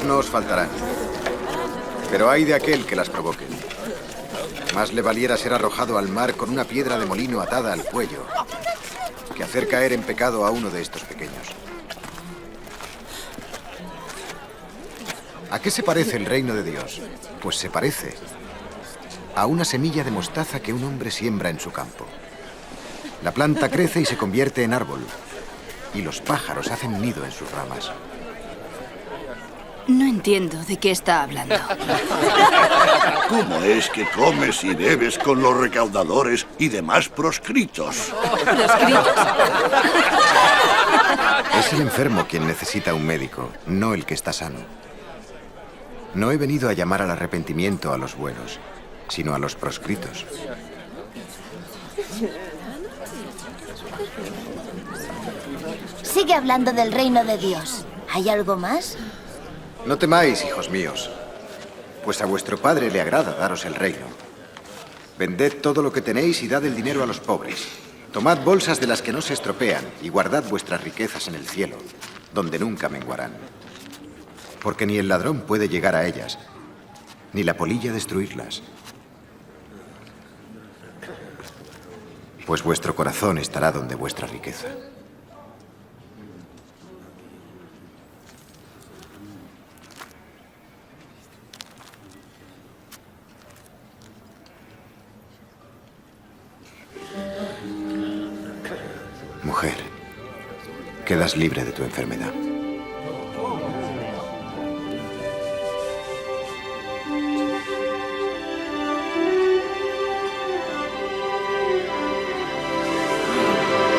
No os faltarán, pero hay de aquel que las provoque. Más le valiera ser arrojado al mar con una piedra de molino atada al cuello que hacer caer en pecado a uno de estos pequeños. ¿A qué se parece el reino de Dios? Pues se parece a una semilla de mostaza que un hombre siembra en su campo. La planta crece y se convierte en árbol, y los pájaros hacen nido en sus ramas. No entiendo de qué está hablando. ¿Cómo es que comes y bebes con los recaudadores y demás proscritos? ¿Proscritos? Es el enfermo quien necesita un médico, no el que está sano. No he venido a llamar al arrepentimiento a los buenos, sino a los proscritos. Sigue hablando del reino de Dios. ¿Hay algo más? No temáis, hijos míos, pues a vuestro Padre le agrada daros el reino. Vended todo lo que tenéis y dad el dinero a los pobres. Tomad bolsas de las que no se estropean y guardad vuestras riquezas en el cielo, donde nunca menguarán. Porque ni el ladrón puede llegar a ellas, ni la polilla destruirlas. Pues vuestro corazón estará donde vuestra riqueza. Mujer, quedas libre de tu enfermedad.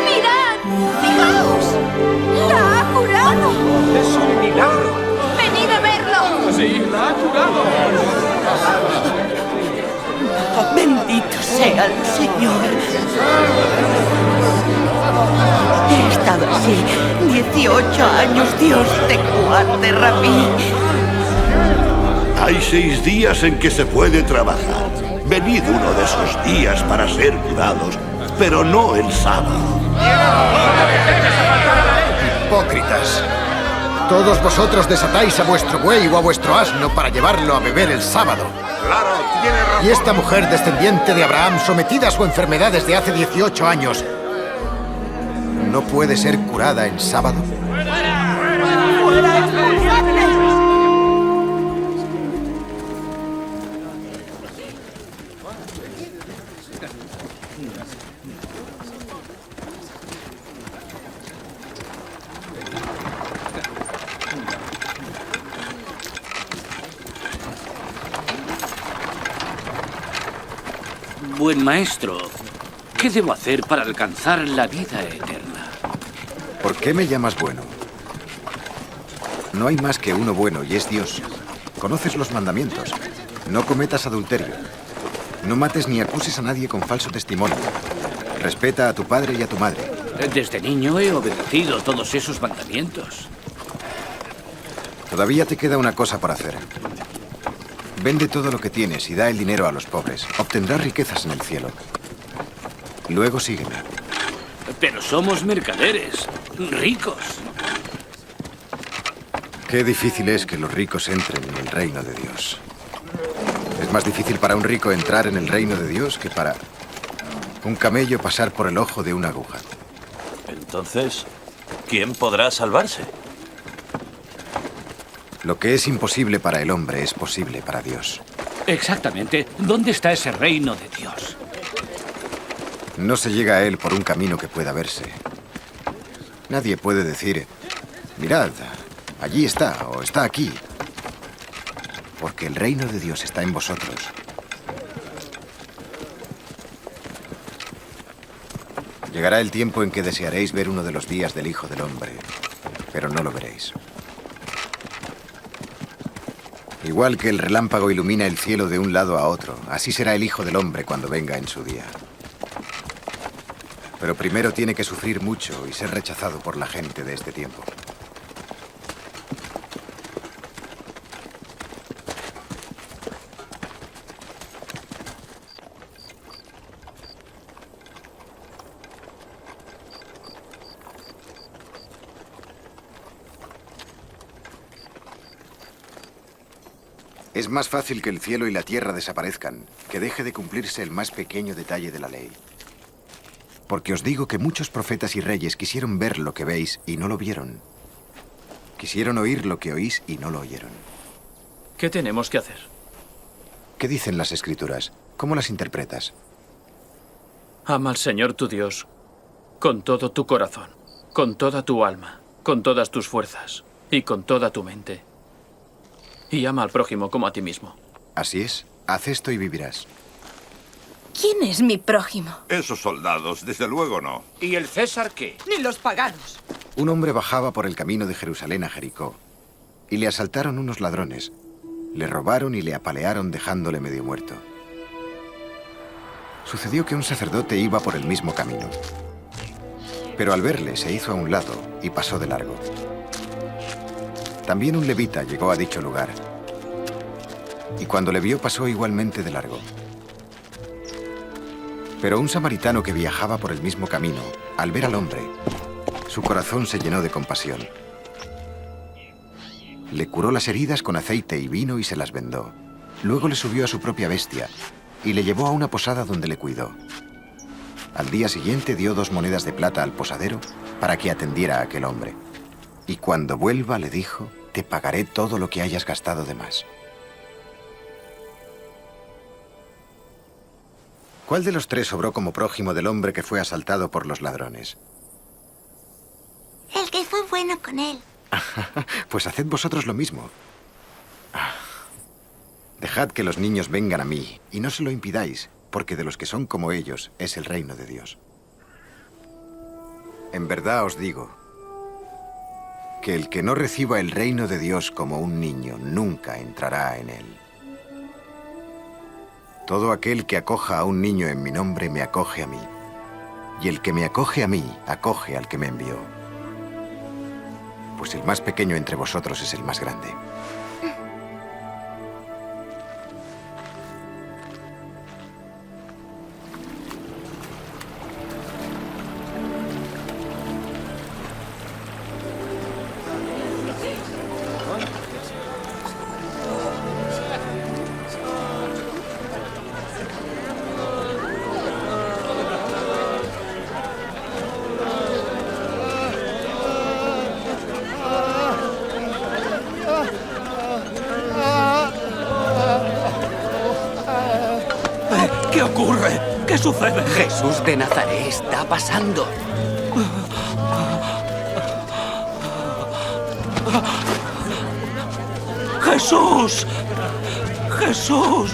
¡Mirad! ¡Fijaos! ¡La ha curado! ¡Es un milagro! ¡Venid a verlo! ¡Sí, la ha curado! Bendito sea el Señor. He estado así 18 años. Dios te guarde, Rabí. Hay 6 días en que se puede trabajar. Venid uno de esos días para ser curados, pero no el sábado. Hipócritas. Todos vosotros desatáis a vuestro buey o a vuestro asno para llevarlo a beber el sábado. Claro, tiene razón. Y esta mujer descendiente de Abraham, sometida a su enfermedad desde hace 18 años, ¿no puede ser curada en sábado? ¡Fuera, expulsadle! Buen maestro, ¿qué debo hacer para alcanzar la vida eterna? ¿Por qué me llamas bueno? No hay más que uno bueno y es Dios. Conoces los mandamientos. No cometas adulterio. No mates ni acuses a nadie con falso testimonio. Respeta a tu padre y a tu madre. Desde niño he obedecido todos esos mandamientos. Todavía te queda una cosa por hacer. Vende todo lo que tienes y da el dinero a los pobres. Obtendrás riquezas en el cielo. Luego sígueme. Pero somos mercaderes, ricos. Qué difícil es que los ricos entren en el reino de Dios. Es más difícil para un rico entrar en el reino de Dios que para un camello pasar por el ojo de una aguja. Entonces, ¿quién podrá salvarse? Lo que es imposible para el hombre es posible para Dios. Exactamente. ¿Dónde está ese reino de Dios? No se llega a él por un camino que pueda verse. Nadie puede decir, mirad, allí está o está aquí. Porque el reino de Dios está en vosotros. Llegará el tiempo en que desearéis ver uno de los días del Hijo del Hombre, pero no lo veréis. Igual que el relámpago ilumina el cielo de un lado a otro, así será el Hijo del Hombre cuando venga en su día. Pero primero tiene que sufrir mucho y ser rechazado por la gente de este tiempo. Es más fácil que el cielo y la tierra desaparezcan, que deje de cumplirse el más pequeño detalle de la ley. Porque os digo que muchos profetas y reyes quisieron ver lo que veis y no lo vieron. Quisieron oír lo que oís y no lo oyeron. ¿Qué tenemos que hacer? ¿Qué dicen las Escrituras? ¿Cómo las interpretas? Ama al Señor tu Dios con todo tu corazón, con toda tu alma, con todas tus fuerzas y con toda tu mente. Y ama al prójimo como a ti mismo. Así es. Haz esto y vivirás. ¿Quién es mi prójimo? Esos soldados, desde luego no. ¿Y el César qué? Ni los paganos. Un hombre bajaba por el camino de Jerusalén a Jericó, y le asaltaron unos ladrones. Le robaron y le apalearon dejándole medio muerto. Sucedió que un sacerdote iba por el mismo camino, pero al verle se hizo a un lado y pasó de largo. También un levita llegó a dicho lugar, y cuando le vio pasó igualmente de largo. Pero un samaritano que viajaba por el mismo camino, al ver al hombre, su corazón se llenó de compasión. Le curó las heridas con aceite y vino y se las vendó. Luego le subió a su propia bestia y le llevó a una posada donde le cuidó. Al día siguiente dio 2 monedas de plata al posadero para que atendiera a aquel hombre. Y cuando vuelva le dijo, te pagaré todo lo que hayas gastado de más. ¿Cuál de los 3 obró como prójimo del hombre que fue asaltado por los ladrones? El que fue bueno con él. Pues haced vosotros lo mismo. Dejad que los niños vengan a mí, y no se lo impidáis, porque de los que son como ellos es el reino de Dios. En verdad os digo que el que no reciba el reino de Dios como un niño nunca entrará en él. Todo aquel que acoja a un niño en mi nombre me acoge a mí, y el que me acoge a mí acoge al que me envió. Pues el más pequeño entre vosotros es el más grande. ¿Qué ocurre? ¿Qué sucede? Jesús de Nazaret está pasando. ¡Jesús! ¡Jesús!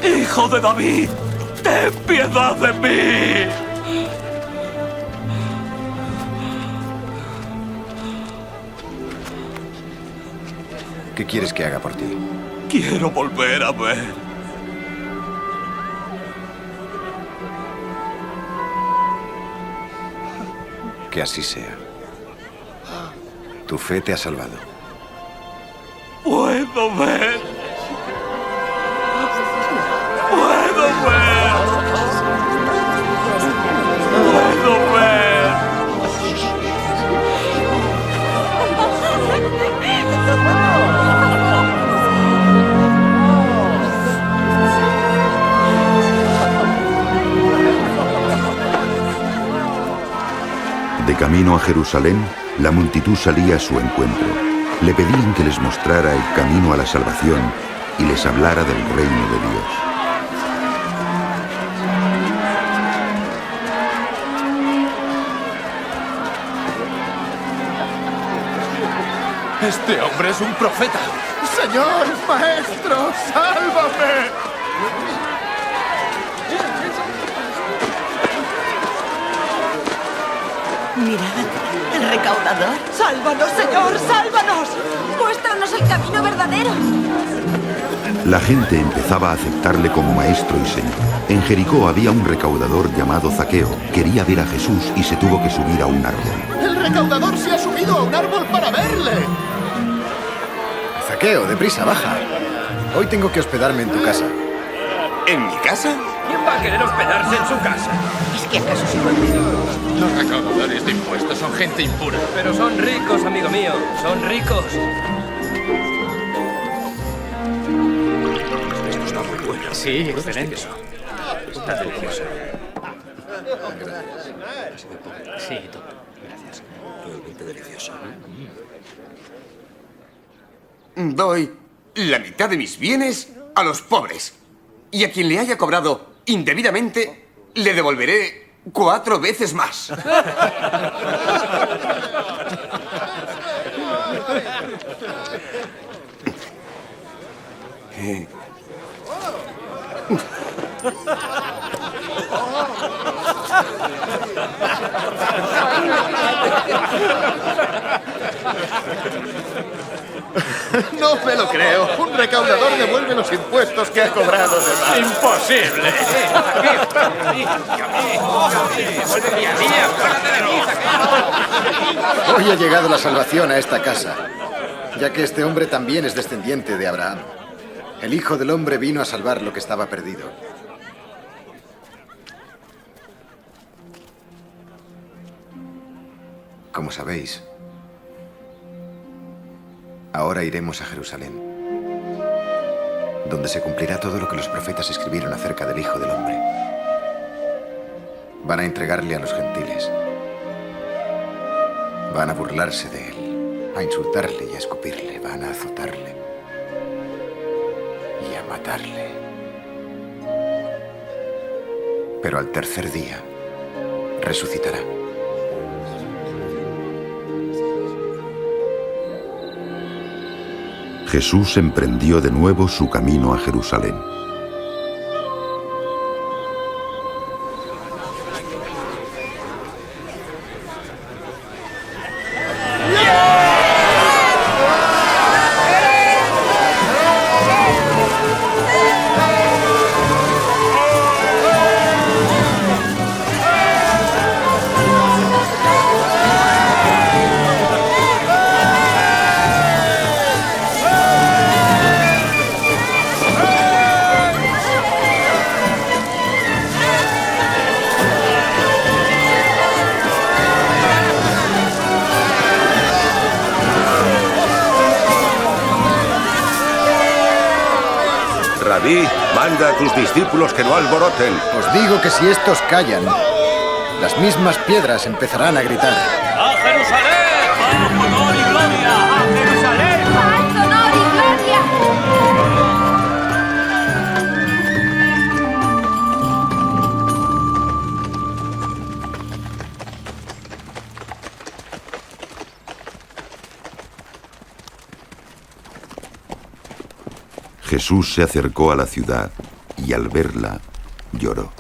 ¡Hijo de David! ¡Ten piedad de mí! ¿Qué quieres que haga por ti? Quiero volver a ver. Que así sea. Tu fe te ha salvado. Puedo ver. Puedo ver. Puedo ver. De camino a Jerusalén, la multitud salía a su encuentro. Le pedían que les mostrara el camino a la salvación y les hablara del reino de Dios. Este hombre es un profeta. Señor, maestro, sálvame. Mirad, el recaudador. ¡Sálvanos, Señor! ¡Sálvanos! ¡Muéstranos el camino verdadero! La gente empezaba a aceptarle como maestro y señor. En Jericó había un recaudador llamado Zaqueo. Quería ver a Jesús y se tuvo que subir a un árbol. ¡El recaudador se ha subido a un árbol para verle! Zaqueo, deprisa, baja. Hoy tengo que hospedarme en tu casa. ¿En mi casa? ¿Quién va a querer hospedarse en su casa? ¿Es que acaso se lo olvidó? Los recaudadores de impuestos son gente impura. Pero son ricos, amigo mío. Son ricos. Esto está muy bueno. Sí, excelente. Está delicioso. Sí, todo. Gracias. Realmente delicioso. Doy la mitad de mis bienes a los pobres. Y a quien le haya cobrado indebidamente, le devolveré 4 veces más. No me lo creo. Un recaudador devuelve los impuestos que ha cobrado de más. ¡Imposible! Hoy ha llegado la salvación a esta casa, ya que este hombre también es descendiente de Abraham. El Hijo del Hombre vino a salvar lo que estaba perdido. Como sabéis, ahora iremos a Jerusalén, donde se cumplirá todo lo que los profetas escribieron acerca del Hijo del Hombre. Van a entregarle a los gentiles. Van a burlarse de él, a insultarle y a escupirle. Van a azotarle y a matarle. Pero al tercer día resucitará. Jesús emprendió de nuevo su camino a Jerusalén. Rabí, manda a tus discípulos que no alboroten. Os digo que si estos callan, las mismas piedras empezarán a gritar. ¡A Jerusalén! ¡A honor y gloria! ¡A Jerusalén! ¡Paz, honor y gloria! Jesús se acercó a la ciudad y al verla lloró.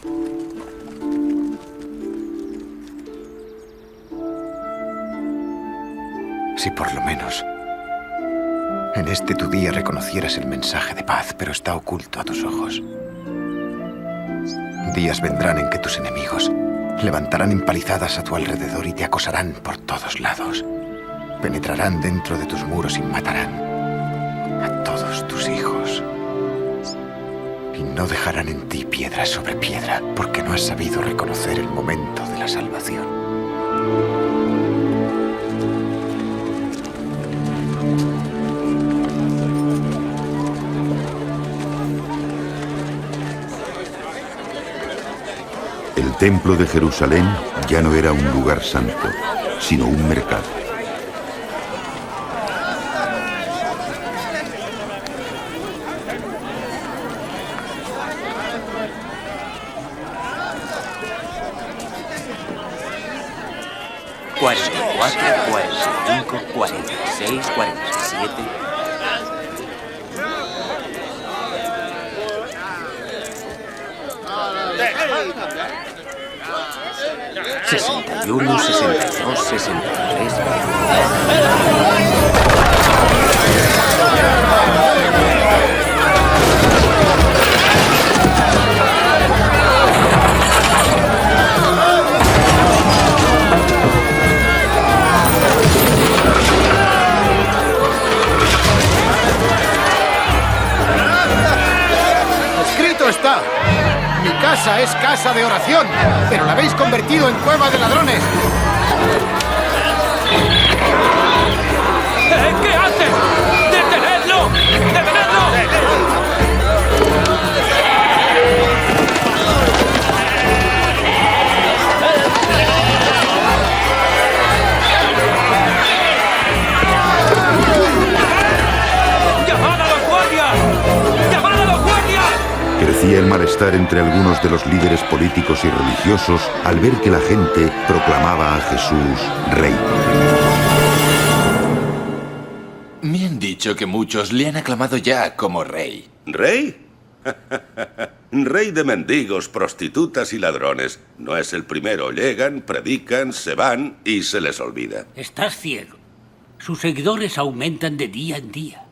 Si por lo menos en este tu día reconocieras el mensaje de paz, pero está oculto a tus ojos. Días vendrán en que tus enemigos levantarán empalizadas a tu alrededor y te acosarán por todos lados. Penetrarán dentro de tus muros y matarán a todos tus hijos. Y no dejarán en ti piedra sobre piedra, porque no has sabido reconocer el momento de la salvación. El templo de Jerusalén ya no era un lugar santo, sino un mercado. ...44, 45, 46, 47... 61, 62, 63... ¡Escrito está! Mi casa es casa de oración, pero la habéis convertido en cueva de ladrones. ¿Qué haces? ¡Detenedlo! ¡Detenedlo! crecía el malestar entre algunos de los líderes políticos y religiosos al ver que la gente proclamaba a Jesús rey. Me han dicho que muchos le han aclamado ya como rey. ¿Rey? Rey de mendigos, prostitutas y ladrones. No es el primero. Llegan, predican, se van y se les olvida. Estás ciego. Sus seguidores aumentan de día en día.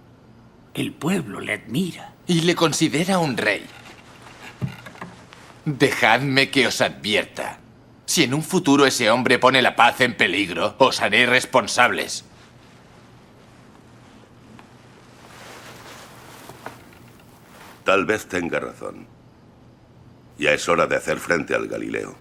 El pueblo le admira. Y le considera un rey. Dejadme que os advierta. Si en un futuro ese hombre pone la paz en peligro, os haré responsables. Tal vez tenga razón. Ya es hora de hacer frente al Galileo.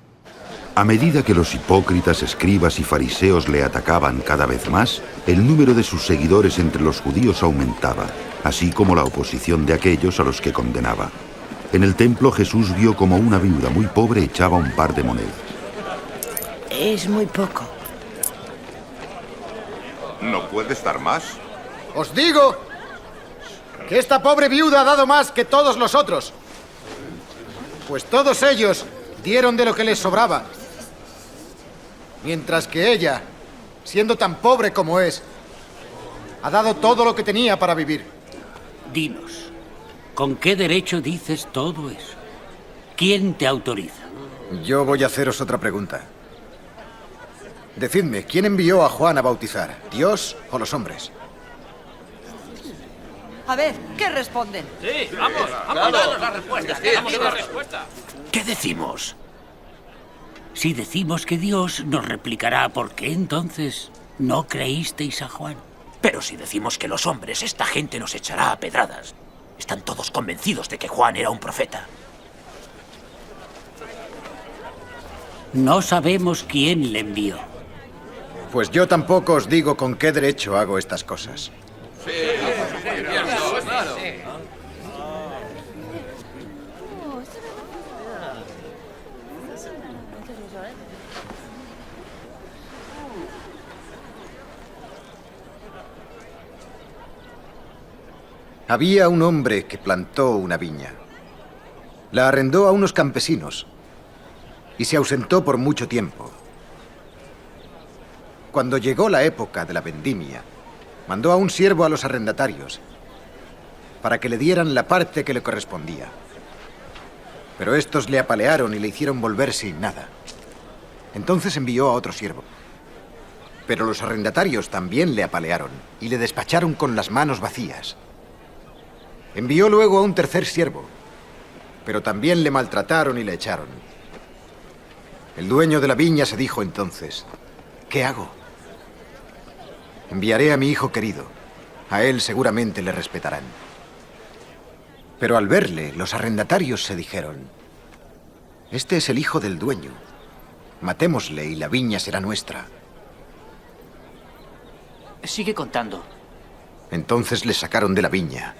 A medida que los hipócritas, escribas y fariseos le atacaban cada vez más, el número de sus seguidores entre los judíos aumentaba, así como la oposición de aquellos a los que condenaba. En el templo Jesús vio como una viuda muy pobre echaba un par de monedas. Es muy poco. ¿No puede estar más? Os digo que esta pobre viuda ha dado más que todos los otros. Pues todos ellos dieron de lo que les sobraba. Mientras que ella, siendo tan pobre como es, ha dado todo lo que tenía para vivir. Dinos, ¿con qué derecho dices todo eso? ¿Quién te autoriza? Yo voy a haceros otra pregunta. Decidme, ¿quién envió a Juan a bautizar? ¿Dios o los hombres? A ver, ¿qué responden? Sí, vamos, danos la respuesta. Damos la respuesta. ¿Qué decimos? Si decimos que Dios nos replicará, ¿por qué entonces no creísteis a Juan? Pero si decimos que los hombres, esta gente nos echará a pedradas. Están todos convencidos de que Juan era un profeta. No sabemos quién le envió. Pues yo tampoco os digo con qué derecho hago estas cosas. Había un hombre que plantó una viña. La arrendó a unos campesinos y se ausentó por mucho tiempo. Cuando llegó la época de la vendimia, mandó a un siervo a los arrendatarios para que le dieran la parte que le correspondía. Pero estos le apalearon y le hicieron volver sin nada. Entonces envió a otro siervo. Pero los arrendatarios también le apalearon y le despacharon con las manos vacías. Envió luego a un tercer siervo, pero también le maltrataron y le echaron. El dueño de la viña se dijo entonces, ¿qué hago? Enviaré a mi hijo querido. A él seguramente le respetarán. Pero al verle, los arrendatarios se dijeron, este es el hijo del dueño. Matémosle y la viña será nuestra. Sigue contando. Entonces le sacaron de la viña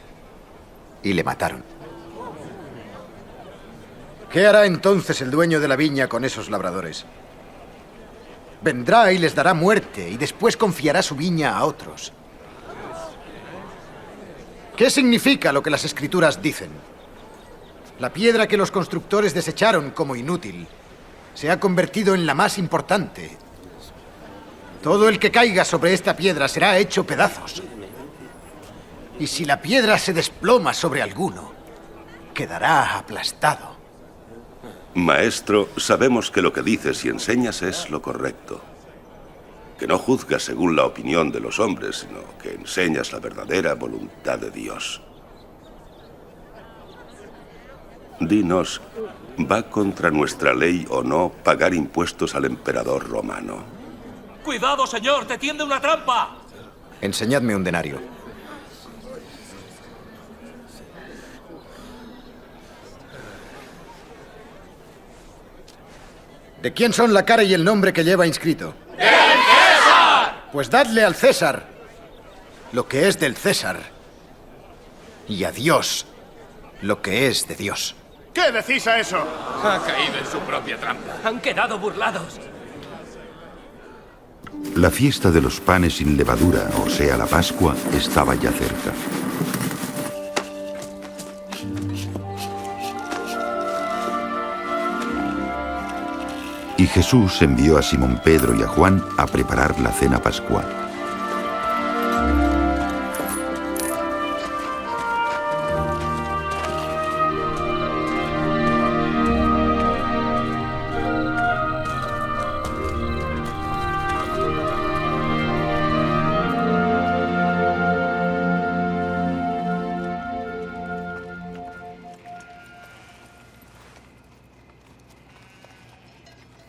y le mataron. ¿Qué hará entonces el dueño de la viña con esos labradores? Vendrá y les dará muerte y después confiará su viña a otros. ¿Qué significa lo que las Escrituras dicen? La piedra que los constructores desecharon como inútil se ha convertido en la más importante. Todo el que caiga sobre esta piedra será hecho pedazos. Y si la piedra se desploma sobre alguno, quedará aplastado. Maestro, sabemos que lo que dices y enseñas es lo correcto. Que no juzgas según la opinión de los hombres, sino que enseñas la verdadera voluntad de Dios. Dinos, ¿va contra nuestra ley o no pagar impuestos al emperador romano? ¡Cuidado, señor! ¡Te tiende una trampa! Enseñadme un denario. ¿De quién son la cara y el nombre que lleva inscrito? ¡Del César! Pues dadle al César lo que es del César y a Dios lo que es de Dios. ¿Qué decís a eso? Ha caído en su propia trampa. Han quedado burlados. La fiesta de los panes sin levadura, o sea, la Pascua, estaba ya cerca. Y Jesús envió a Simón Pedro y a Juan a preparar la cena pascual.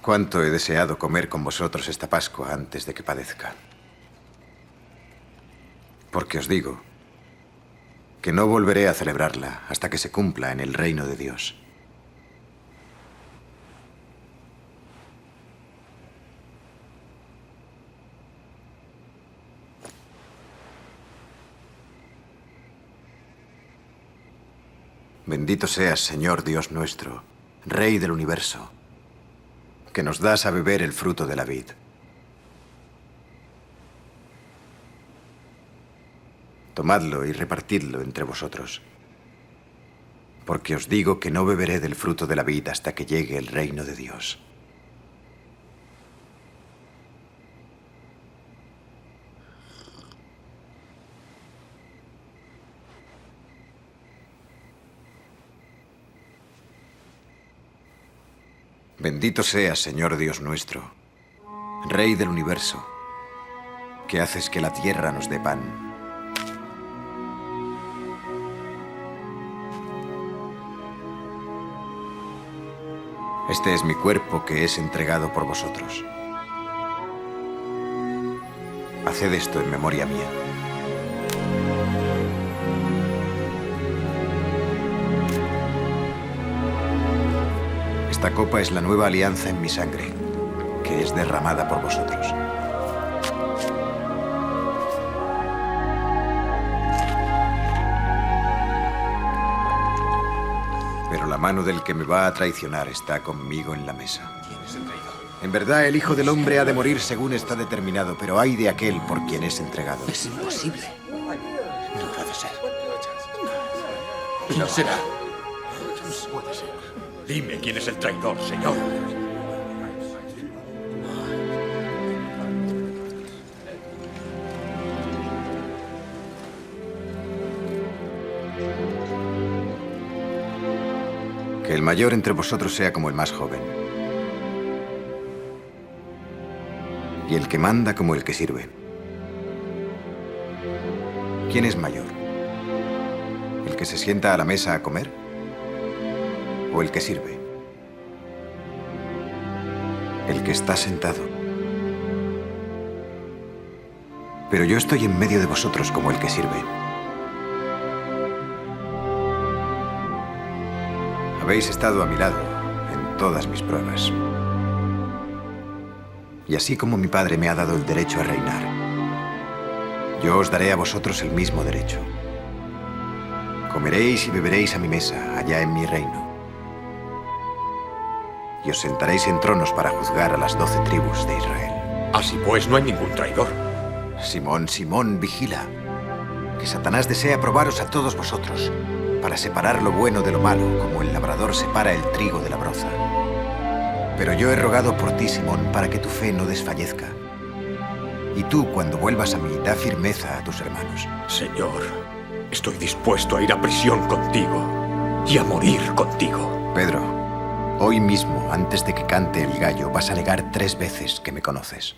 Cuánto he deseado comer con vosotros esta Pascua antes de que padezca. Porque os digo que no volveré a celebrarla hasta que se cumpla en el reino de Dios. Bendito seas, Señor Dios nuestro, Rey del universo, que nos das a beber el fruto de la vid. Tomadlo y repartidlo entre vosotros, porque os digo que no beberé del fruto de la vid hasta que llegue el reino de Dios. Bendito seas, Señor Dios nuestro, Rey del universo, que haces que la tierra nos dé pan. Este es mi cuerpo que es entregado por vosotros. Haced esto en memoria mía. Esta copa es la nueva alianza en mi sangre, que es derramada por vosotros. Pero la mano del que me va a traicionar está conmigo en la mesa. ¿Quién es el traidor? En verdad, el Hijo del Hombre ha de morir según está determinado, pero ay de aquel por quien es entregado. Es imposible. No puede ser. ¿Quién será? Puede ser. Dime quién es el traidor, Señor. Que el mayor entre vosotros sea como el más joven. Y el que manda como el que sirve. ¿Quién es mayor? ¿El que se sienta a la mesa a comer? ¿O el que sirve? El que está sentado. Pero yo estoy en medio de vosotros como el que sirve. Habéis estado a mi lado en todas mis pruebas. Y así como mi Padre me ha dado el derecho a reinar, yo os daré a vosotros el mismo derecho. Comeréis y beberéis a mi mesa allá en mi reino. Y os sentaréis en tronos para juzgar a las 12 tribus de Israel. Así pues, no hay ningún traidor. Simón, Simón, vigila, que Satanás desea probaros a todos vosotros, para separar lo bueno de lo malo, como el labrador separa el trigo de la broza. Pero yo he rogado por ti, Simón, para que tu fe no desfallezca. Y tú, cuando vuelvas a mí, da firmeza a tus hermanos. Señor, estoy dispuesto a ir a prisión contigo y a morir contigo. Pedro, hoy mismo, antes de que cante el gallo, vas a negar 3 veces que me conoces.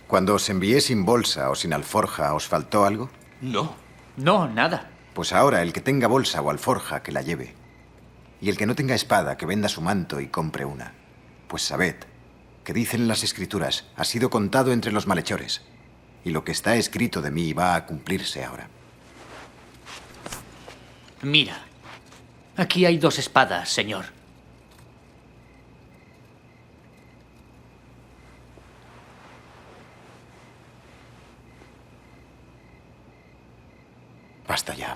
Cuando os envié sin bolsa o sin alforja, ¿os faltó algo? No. No, nada. Pues ahora el que tenga bolsa o alforja, que la lleve. Y el que no tenga espada, que venda su manto y compre una. Pues sabed que dicen las Escrituras, ha sido contado entre los malhechores. Y lo que está escrito de mí va a cumplirse ahora. Mira, aquí hay 2 espadas, señor. Basta ya.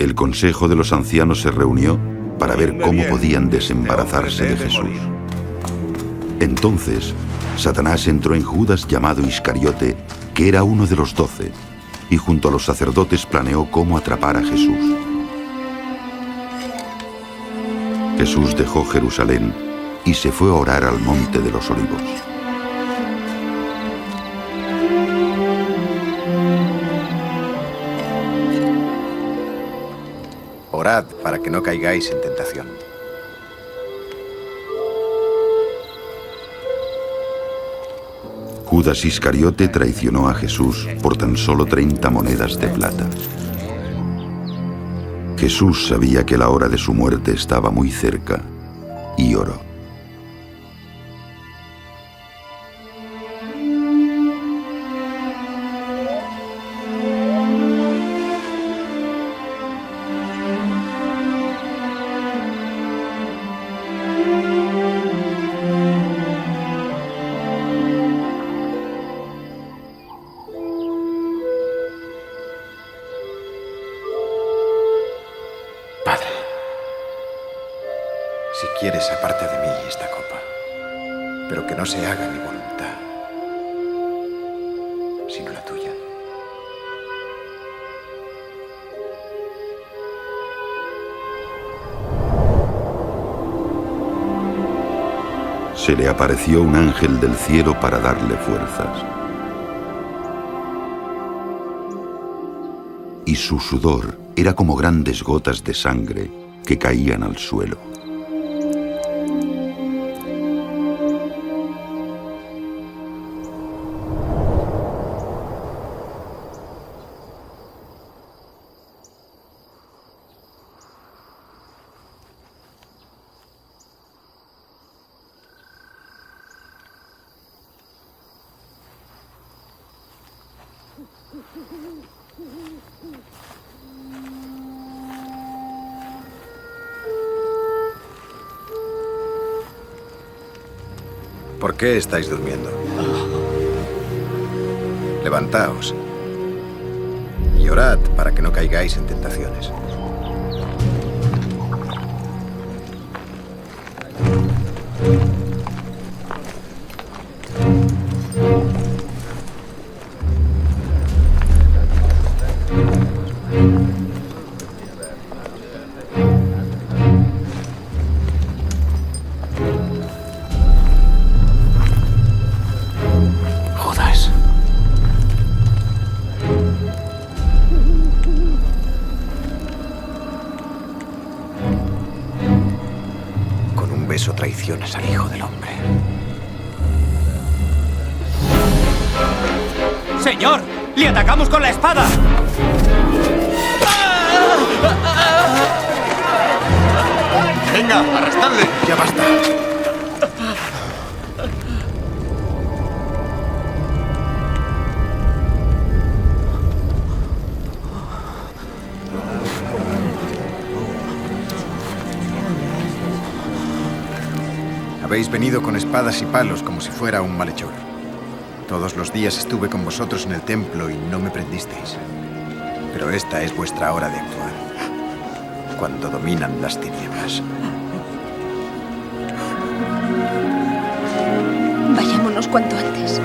El consejo de los ancianos se reunió para ver cómo podían desembarazarse de Jesús. Entonces, Satanás entró en Judas llamado Iscariote, que era uno de los 12, y junto a los sacerdotes planeó cómo atrapar a Jesús. Jesús dejó Jerusalén y se fue a orar al Monte de los Olivos. Orad para que no caigáis en tentación. Judas Iscariote traicionó a Jesús por tan solo 30 monedas de plata. Jesús sabía que la hora de su muerte estaba muy cerca y oró. Si quieres, aparta de mí esta copa, pero que no se haga mi voluntad, sino la tuya. Se le apareció un ángel del cielo para darle fuerzas. Y su sudor era como grandes gotas de sangre que caían al suelo. ¿Por qué estáis durmiendo? Levantaos y orad para que no caigáis en tentaciones. Eso traicionas al Hijo del Hombre. ¡Señor! ¡Le atacamos con la espada! ¡Venga, arrestadle! Ya basta. Habéis venido con espadas y palos como si fuera un malhechor. Todos los días estuve con vosotros en el templo y no me prendisteis. Pero esta es vuestra hora de actuar, cuando dominan las tinieblas. Vayámonos cuanto antes.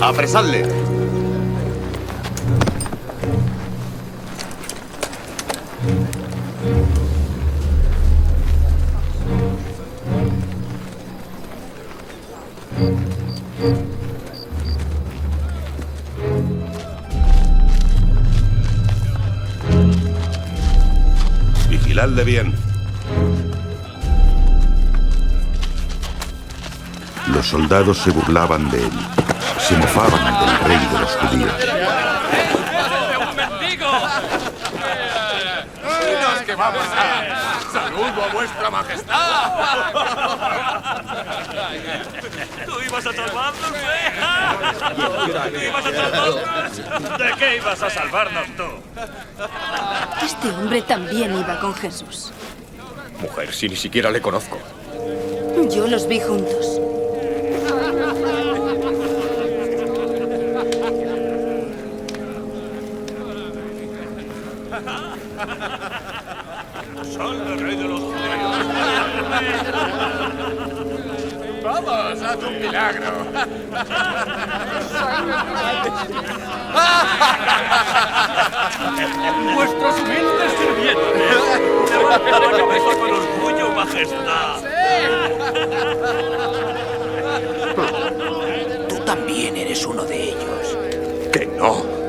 ¡Apresadle! Vigiladle bien. Los soldados se burlaban de él, se mofaban del rey de los judíos. ¿Qué va a pasar? ¡Saludo a vuestra majestad! ¿Tú ibas a salvarnos, ¿Tú ibas a salvarnos? ¿De qué ibas a salvarnos tú? Este hombre también iba con Jesús. Mujer, si ni siquiera le conozco. Yo los vi juntos. ¡Vamos, haz un milagro! ¡Vuestros humildes sirvientes! ¡Levanten la cabeza con orgullo, majestad! Tú también eres uno de ellos. ¡Que no!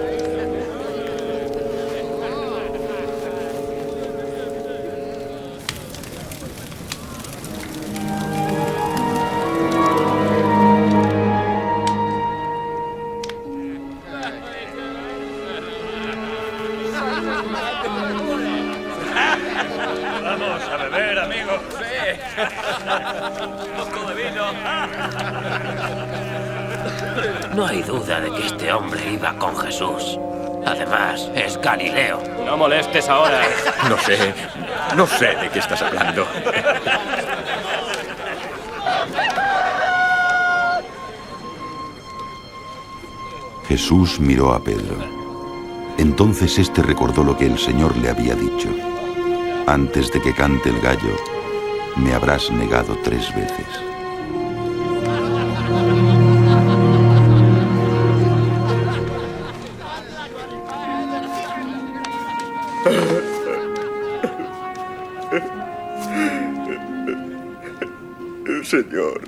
Vamos a beber, amigos. Sí. Un poco de vino. No hay duda de que este hombre iba con Jesús. Además, es Galileo. No molestes ahora. No sé de qué estás hablando. Jesús miró a Pedro. Entonces éste recordó lo que el Señor le había dicho. Antes de que cante el gallo, me habrás negado 3 veces. Señor,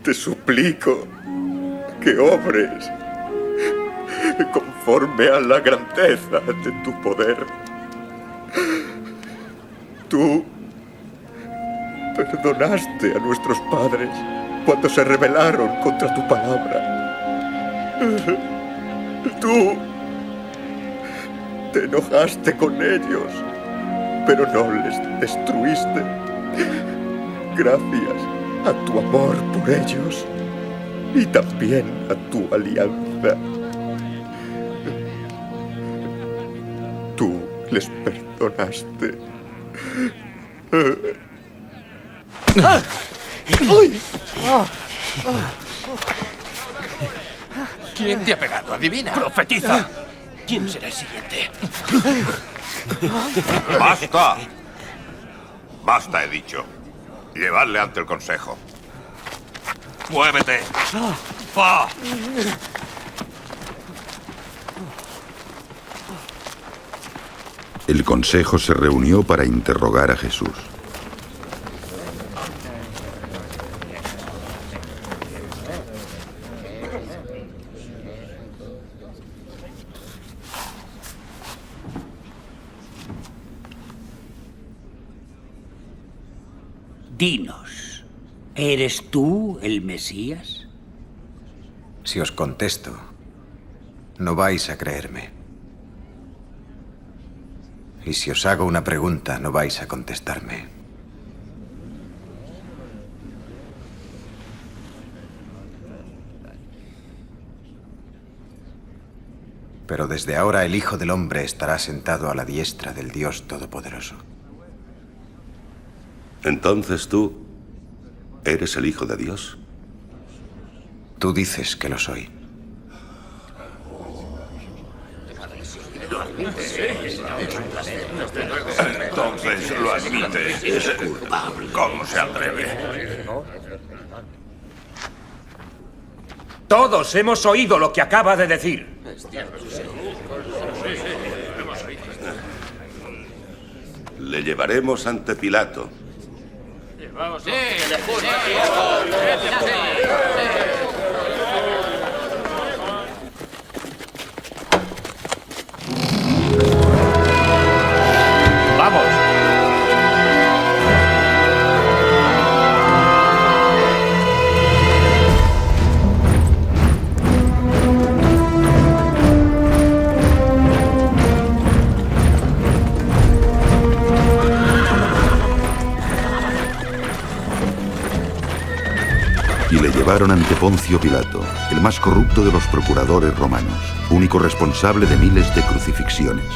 te suplico que obres conforme a la grandeza de tu poder. Tú perdonaste a nuestros padres cuando se rebelaron contra tu palabra. Tú te enojaste con ellos, pero no les destruiste. Gracias a tu amor por ellos y también a tu alianza. Tú les perdonaste. ¿Quién te ha pegado? Adivina. ¡Profetiza! ¿Quién será el siguiente? ¡Basta! Basta, he dicho. Llevadle ante el consejo. ¡Muévete! ¡Va! El consejo se reunió para interrogar a Jesús. Dinos, ¿eres tú el Mesías? Si os contesto, no vais a creerme. Y si os hago una pregunta, no vais a contestarme. Pero desde ahora el Hijo del Hombre estará sentado a la diestra del Dios Todopoderoso. Entonces tú eres el Hijo de Dios. Tú dices que lo soy. Entonces lo admite. Es culpable. ¿Cómo se atreve? Todos hemos oído lo que acaba de decir. Le llevaremos ante Pilato. Sí, ¡Vamos! Y le llevaron ante Poncio Pilato, el más corrupto de los procuradores romanos, único responsable de miles de crucifixiones.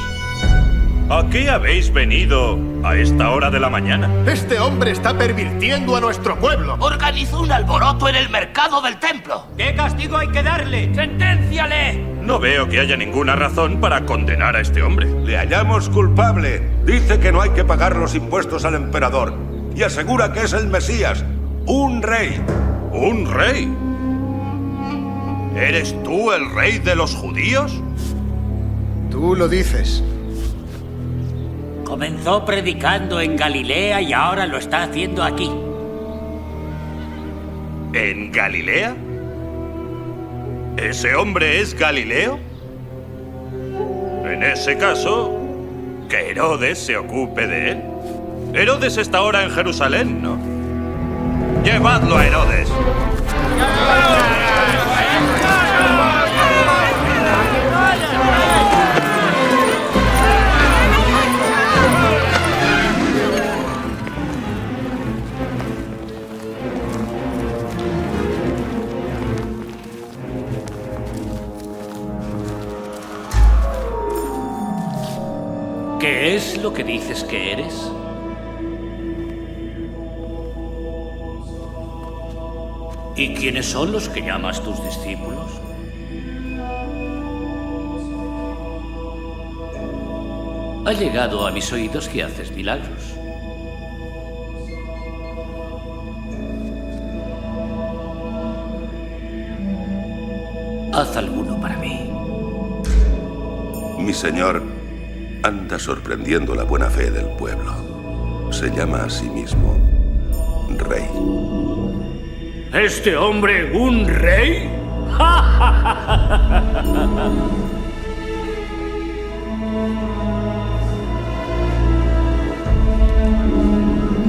¿A qué habéis venido a esta hora de la mañana? Este hombre está pervirtiendo a nuestro pueblo. Organizó un alboroto en el mercado del templo. ¿Qué castigo hay que darle? ¡Senténciale! No veo que haya ninguna razón para condenar a este hombre. Le hallamos culpable. Dice que no hay que pagar los impuestos al emperador. y asegura que es el Mesías, un rey. ¿Un rey? ¿Eres tú el rey de los judíos? Tú lo dices. Comenzó predicando en Galilea y ahora lo está haciendo aquí. ¿En Galilea? ¿Ese hombre es Galileo? En ese caso, que Herodes se ocupe de él. Herodes está ahora en Jerusalén, ¿no? ¡Llevadlo a Herodes! ¿Qué es lo que dices que eres? ¿Y quiénes son los que llamas tus discípulos? Ha llegado a mis oídos que haces milagros. Haz alguno para mí. Mi señor anda sorprendiendo la buena fe del pueblo. Se llama a sí mismo rey. ¿Este hombre un rey?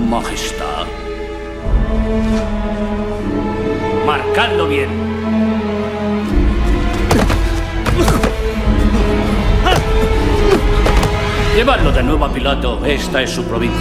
Majestad. Marcadlo bien. Llevadlo de nuevo a Pilato. Esta es su provincia.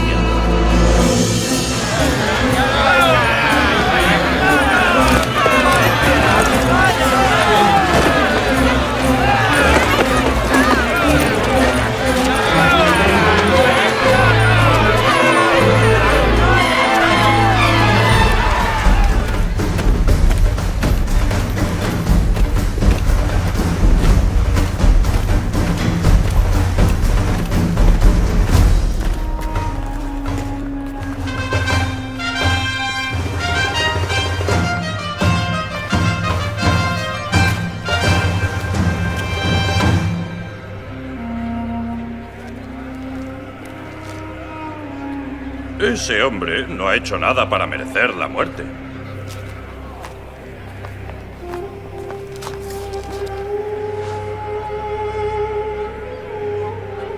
Ese hombre no ha hecho nada para merecer la muerte.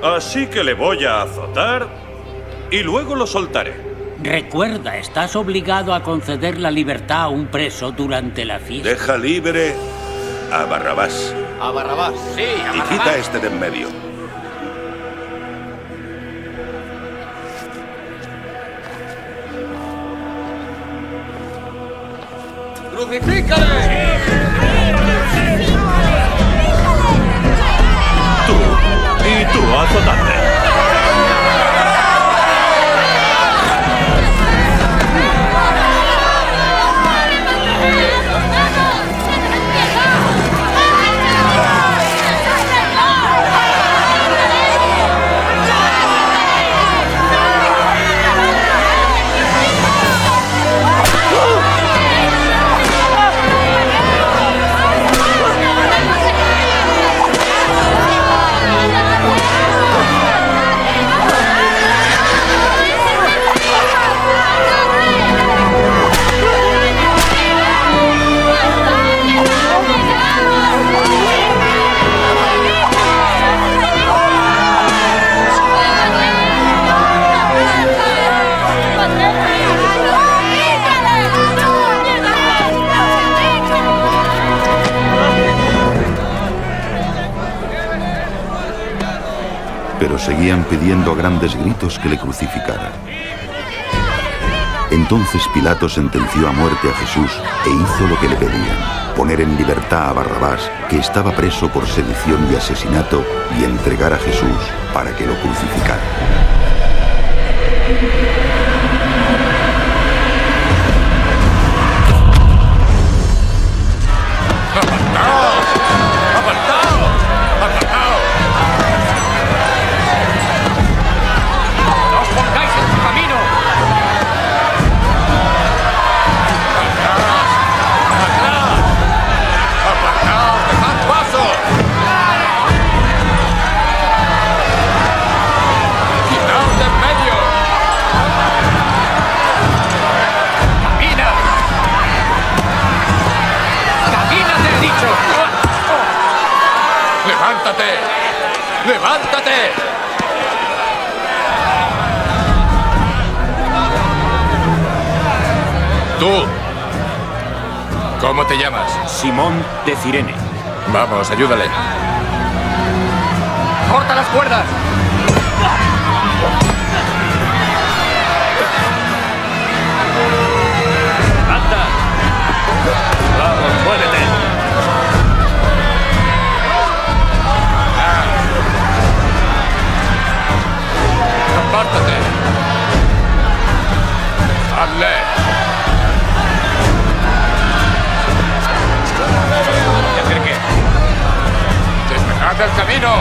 Así que le voy a azotar y luego lo soltaré. Recuerda, estás obligado a conceder la libertad a un preso durante la fiesta. Deja libre a Barrabás. A Barrabás, sí, a Barrabás. Y quita a este de en medio. ¡Crucifícale! Y tú, azotadle. Pero seguían pidiendo a grandes gritos que le crucificaran. Entonces Pilato sentenció a muerte a Jesús e hizo lo que le pedían: poner en libertad a Barrabás, que estaba preso por sedición y asesinato, y entregar a Jesús para que lo crucificara. ¡Levántate! ¡Tú! ¿Cómo te llamas? Simón de Cirene. Vamos, ayúdale. ¡Corta las cuerdas! ¡Anda! ¡Vamos, muévete! ¡Compártate! ¡Hazle! ¡Se acerque! ¡Despejad el camino!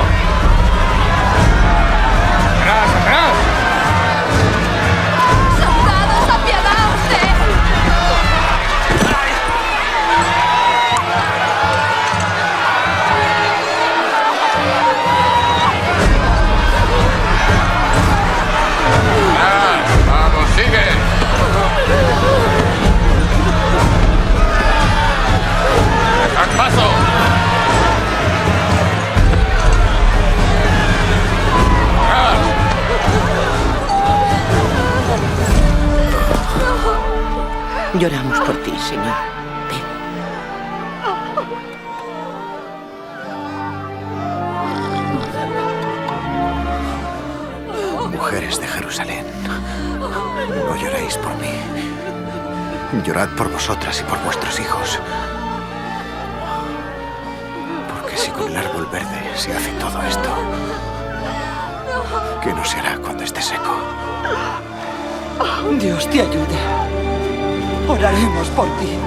¡Atrás, atrás! ¡Soldados, apiadaos! ¡Vamos, sigue! ¡Dejad paso! Lloramos por ti, Señor. Mujeres de Jerusalén, no lloréis por mí. Llorad por vosotras y por vuestros hijos. Porque si con el árbol verde se hace todo esto, ¿qué no se hará cuando esté seco? Dios te ayude. Oraremos por ti.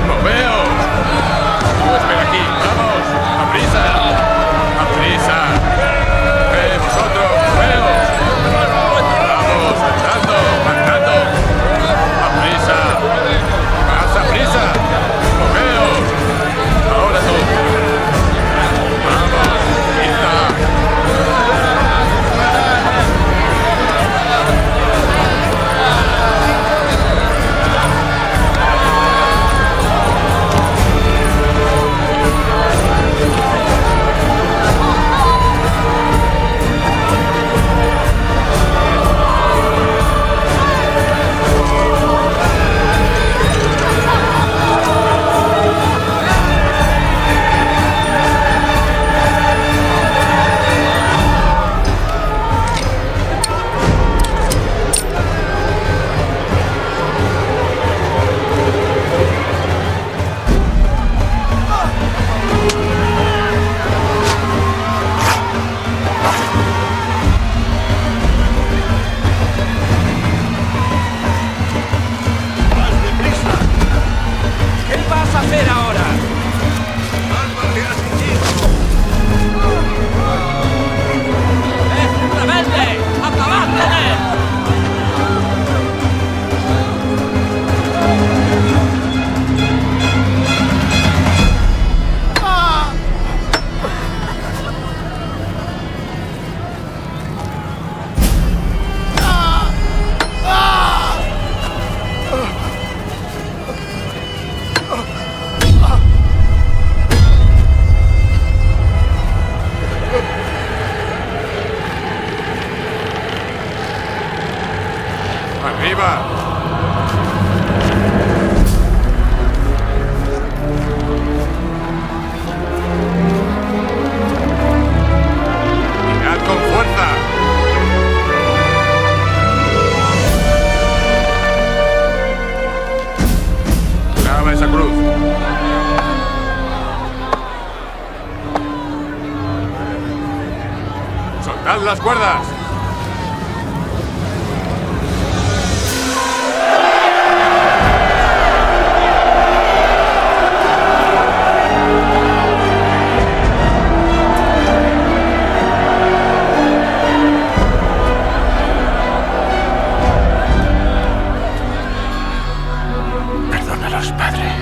¡Moveos! ¡Tú espera aquí! ¡Vamos! ¡A prisa! ¡A prisa! ¡Vosotros! ¡Moveos! ¡Vamos! ¡Andando! ¡Andando! ¡A prisa! ¡Más a prisa! ¡Moveos! ¡Ahora tú! ¡Vamos! ¡Quita! ¿Qué vas a hacer ahora? ¡Rebelde! ¡Acabad con él! ¡Arriba! ¡Tirad con fuerza! ¡Clava esa cruz! ¡Soltad las cuerdas! Perdónalos, Padre,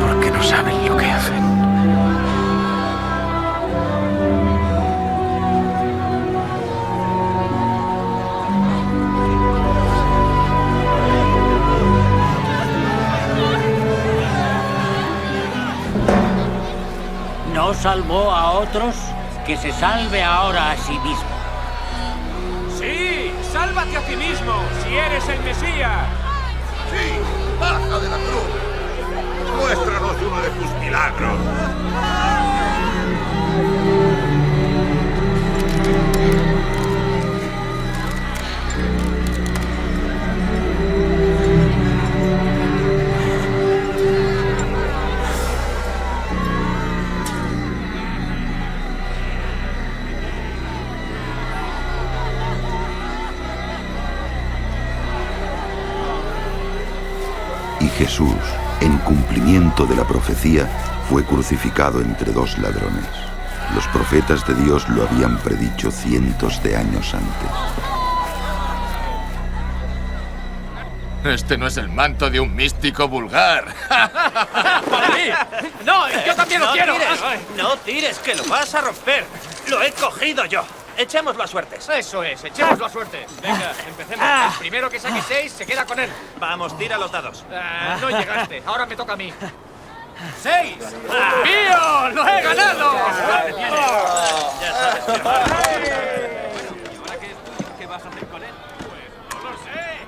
porque no saben lo que hacen. salvó a otros, que se salve ahora a sí mismo. ¡Sí! ¡Sálvate a ti mismo, si eres el Mesías! ¡Sí! ¡Baja de la cruz! ¡Muéstranos uno de tus milagros! Y Jesús, en cumplimiento de la profecía, fue crucificado entre dos ladrones. Los profetas de Dios lo habían predicho cientos de años antes. Este no es el manto de un místico vulgar. ¡Para mí! ¡No, yo también lo quiero! No tires, que lo vas a romper. Lo he cogido yo. Echémoslo a suertes. Eso es, echémoslo a suerte. Venga, empecemos. El primero que saque 6 se queda con él. Vamos, tira los dados. No llegaste, ahora me toca a mí. ¡6! ¡Mío! ¡Lo he ganado! Ya sabes que va. ¿Y ahora qué vas a hacer con él? Pues no lo sé.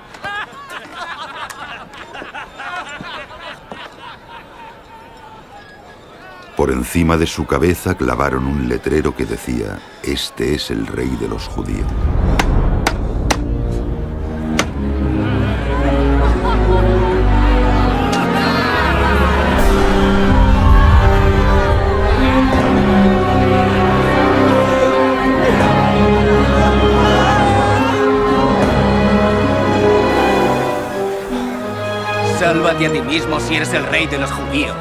Por encima de su cabeza clavaron un letrero que decía: "Este es el rey de los judíos". Sálvate a ti mismo si eres el rey de los judíos.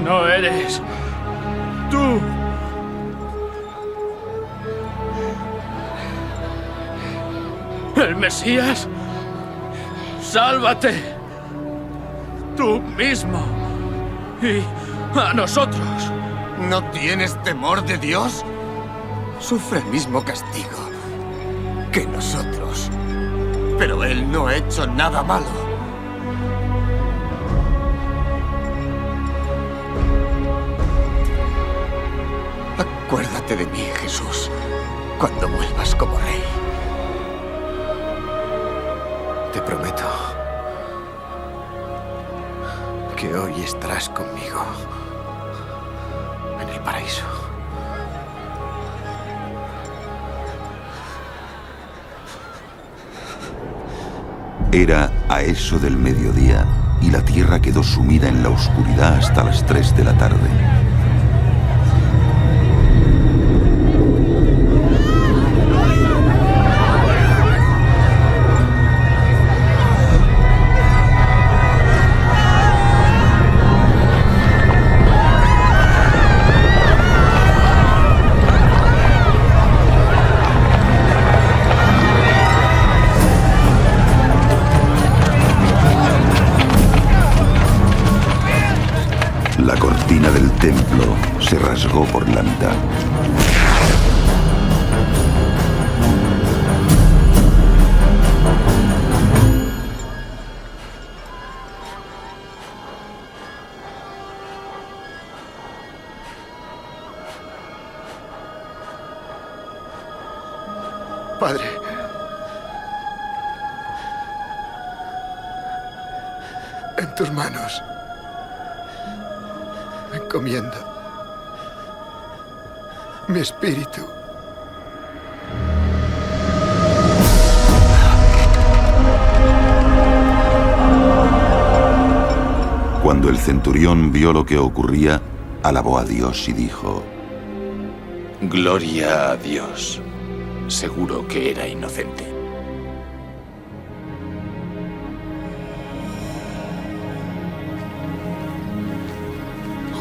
No eres tú. ¿El Mesías? ¡Sálvate! Tú mismo. Y a nosotros. ¿No tienes temor de Dios? Sufre el mismo castigo que nosotros. Pero Él no ha hecho nada malo. Acuérdate de mí, Jesús, cuando vuelvas como rey. Te prometo que hoy estarás conmigo en el paraíso. Era a eso del mediodía y la tierra quedó sumida en la oscuridad hasta las 3 de la tarde. La cortina del templo se rasgó por la mitad. Padre, en tus manos me encomiendo Mi espíritu. Cuando el centurión vio lo que ocurría, alabó a Dios y dijo: Gloria a Dios. Seguro que era inocente.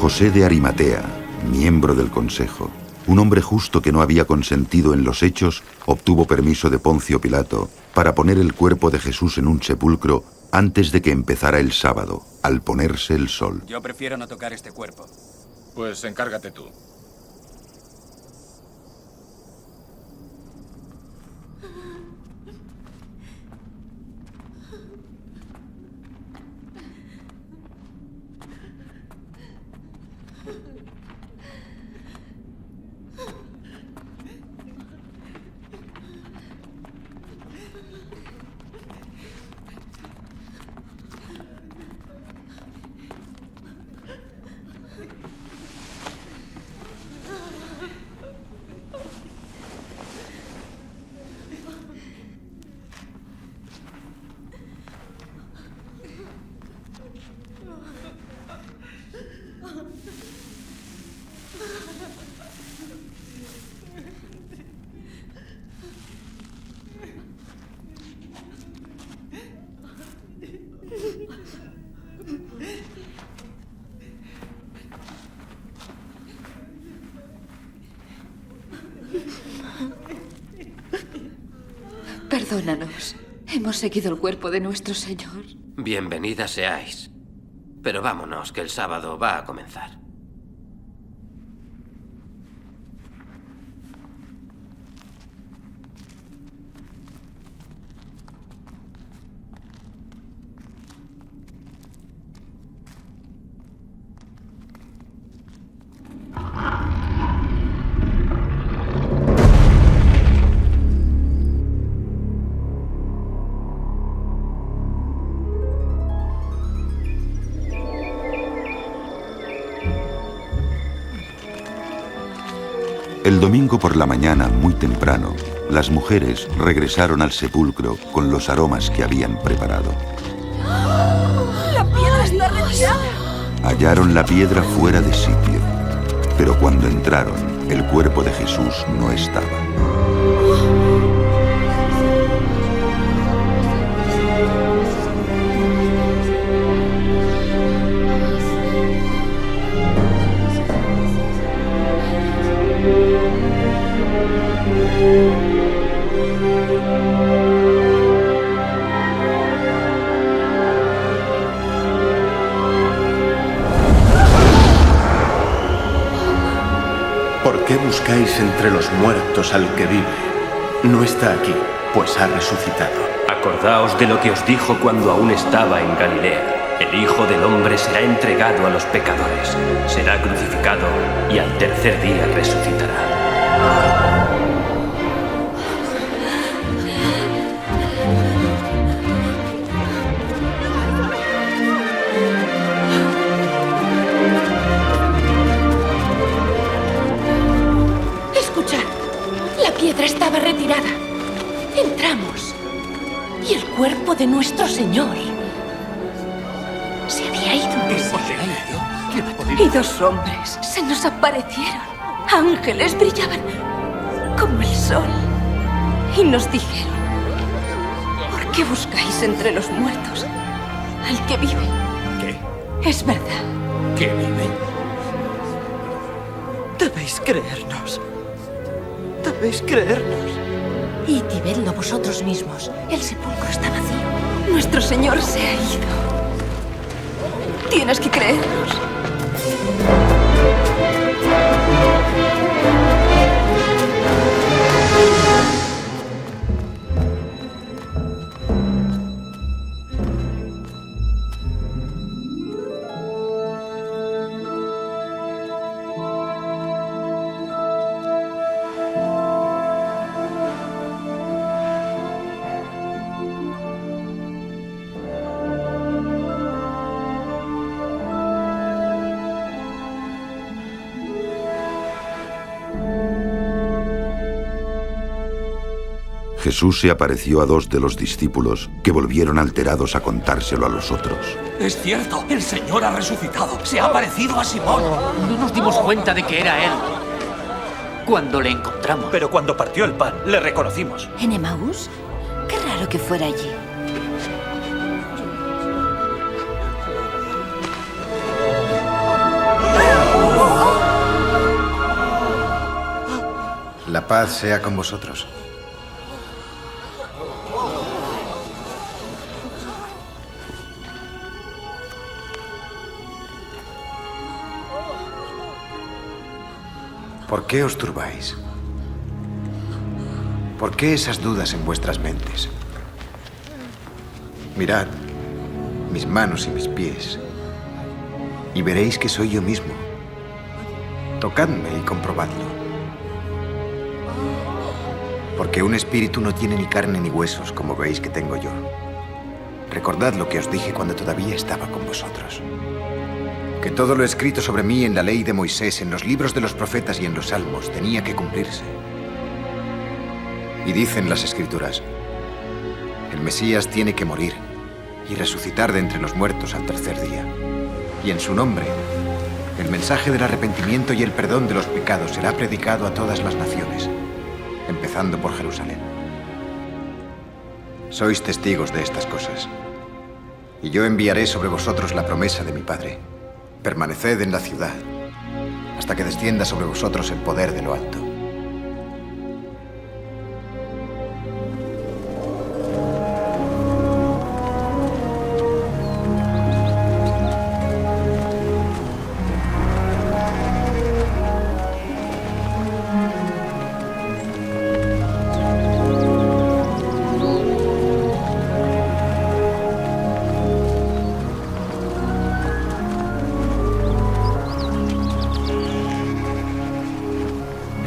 José de Arimatea, miembro del Consejo, un hombre justo que no había consentido en los hechos, obtuvo permiso de Poncio Pilato para poner el cuerpo de Jesús en un sepulcro antes de que empezara el sábado, al ponerse el sol. Yo prefiero no tocar este cuerpo. Pues encárgate tú. Perdónanos. Hemos seguido el cuerpo de nuestro Señor. Bienvenida seáis. Pero vámonos, que el sábado va a comenzar. El domingo por la mañana, muy temprano, las mujeres regresaron al sepulcro con los aromas que habían preparado. ¡La piedra está retirada! Hallaron la piedra fuera de sitio, pero cuando entraron, el cuerpo de Jesús no estaba. ¿Por qué buscáis entre los muertos al que vive? No está aquí, pues ha resucitado. Acordaos de lo que os dijo cuando aún estaba en Galilea. El Hijo del Hombre será entregado a los pecadores, será crucificado y al tercer día resucitará. La piedra estaba retirada. Entramos. Y el cuerpo de nuestro Señor se había ido. Y dos hombres se nos aparecieron. Ángeles brillaban como el sol. Y nos dijeron: ¿por qué buscáis entre los muertos al que vive? ¿Qué? Es verdad. ¿Que vive? Debéis creernos. Debéis creernos. Y vedlo vosotros mismos. El sepulcro está vacío. Nuestro Señor se ha ido. Tienes que creernos. Jesús se apareció a 2 de los discípulos, que volvieron alterados a contárselo a los otros. Es cierto, el Señor ha resucitado. Se ha aparecido a Simón. No nos dimos cuenta de que era él cuando le encontramos. Pero cuando partió el pan, le reconocimos. ¿En Emaús? Qué raro que fuera allí. La paz sea con vosotros. ¿Por qué os turbáis? ¿Por qué esas dudas en vuestras mentes? Mirad mis manos y mis pies y veréis que soy yo mismo. Tocadme y comprobadlo. Porque un espíritu no tiene ni carne ni huesos, como veis que tengo yo. Recordad lo que os dije cuando todavía estaba con vosotros. Que todo lo escrito sobre mí en la ley de Moisés, en los libros de los profetas y en los salmos, tenía que cumplirse. Y dicen las Escrituras, el Mesías tiene que morir y resucitar de entre los muertos al tercer día. Y en su nombre, el mensaje del arrepentimiento y el perdón de los pecados será predicado a todas las naciones, empezando por Jerusalén. Sois testigos de estas cosas. Y yo enviaré sobre vosotros la promesa de mi Padre. Permaneced en la ciudad hasta que descienda sobre vosotros el poder de lo alto.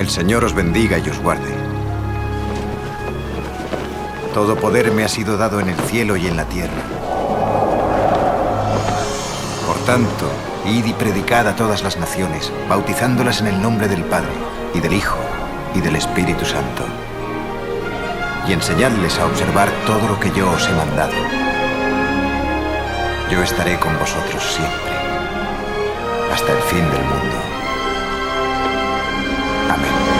El Señor os bendiga y os guarde. Todo poder me ha sido dado en el cielo y en la tierra. Por tanto, id y predicad a todas las naciones, bautizándolas en el nombre del Padre, y del Hijo, y del Espíritu Santo. Y enseñadles a observar todo lo que yo os he mandado. Yo estaré con vosotros siempre, hasta el fin del mundo. Amén.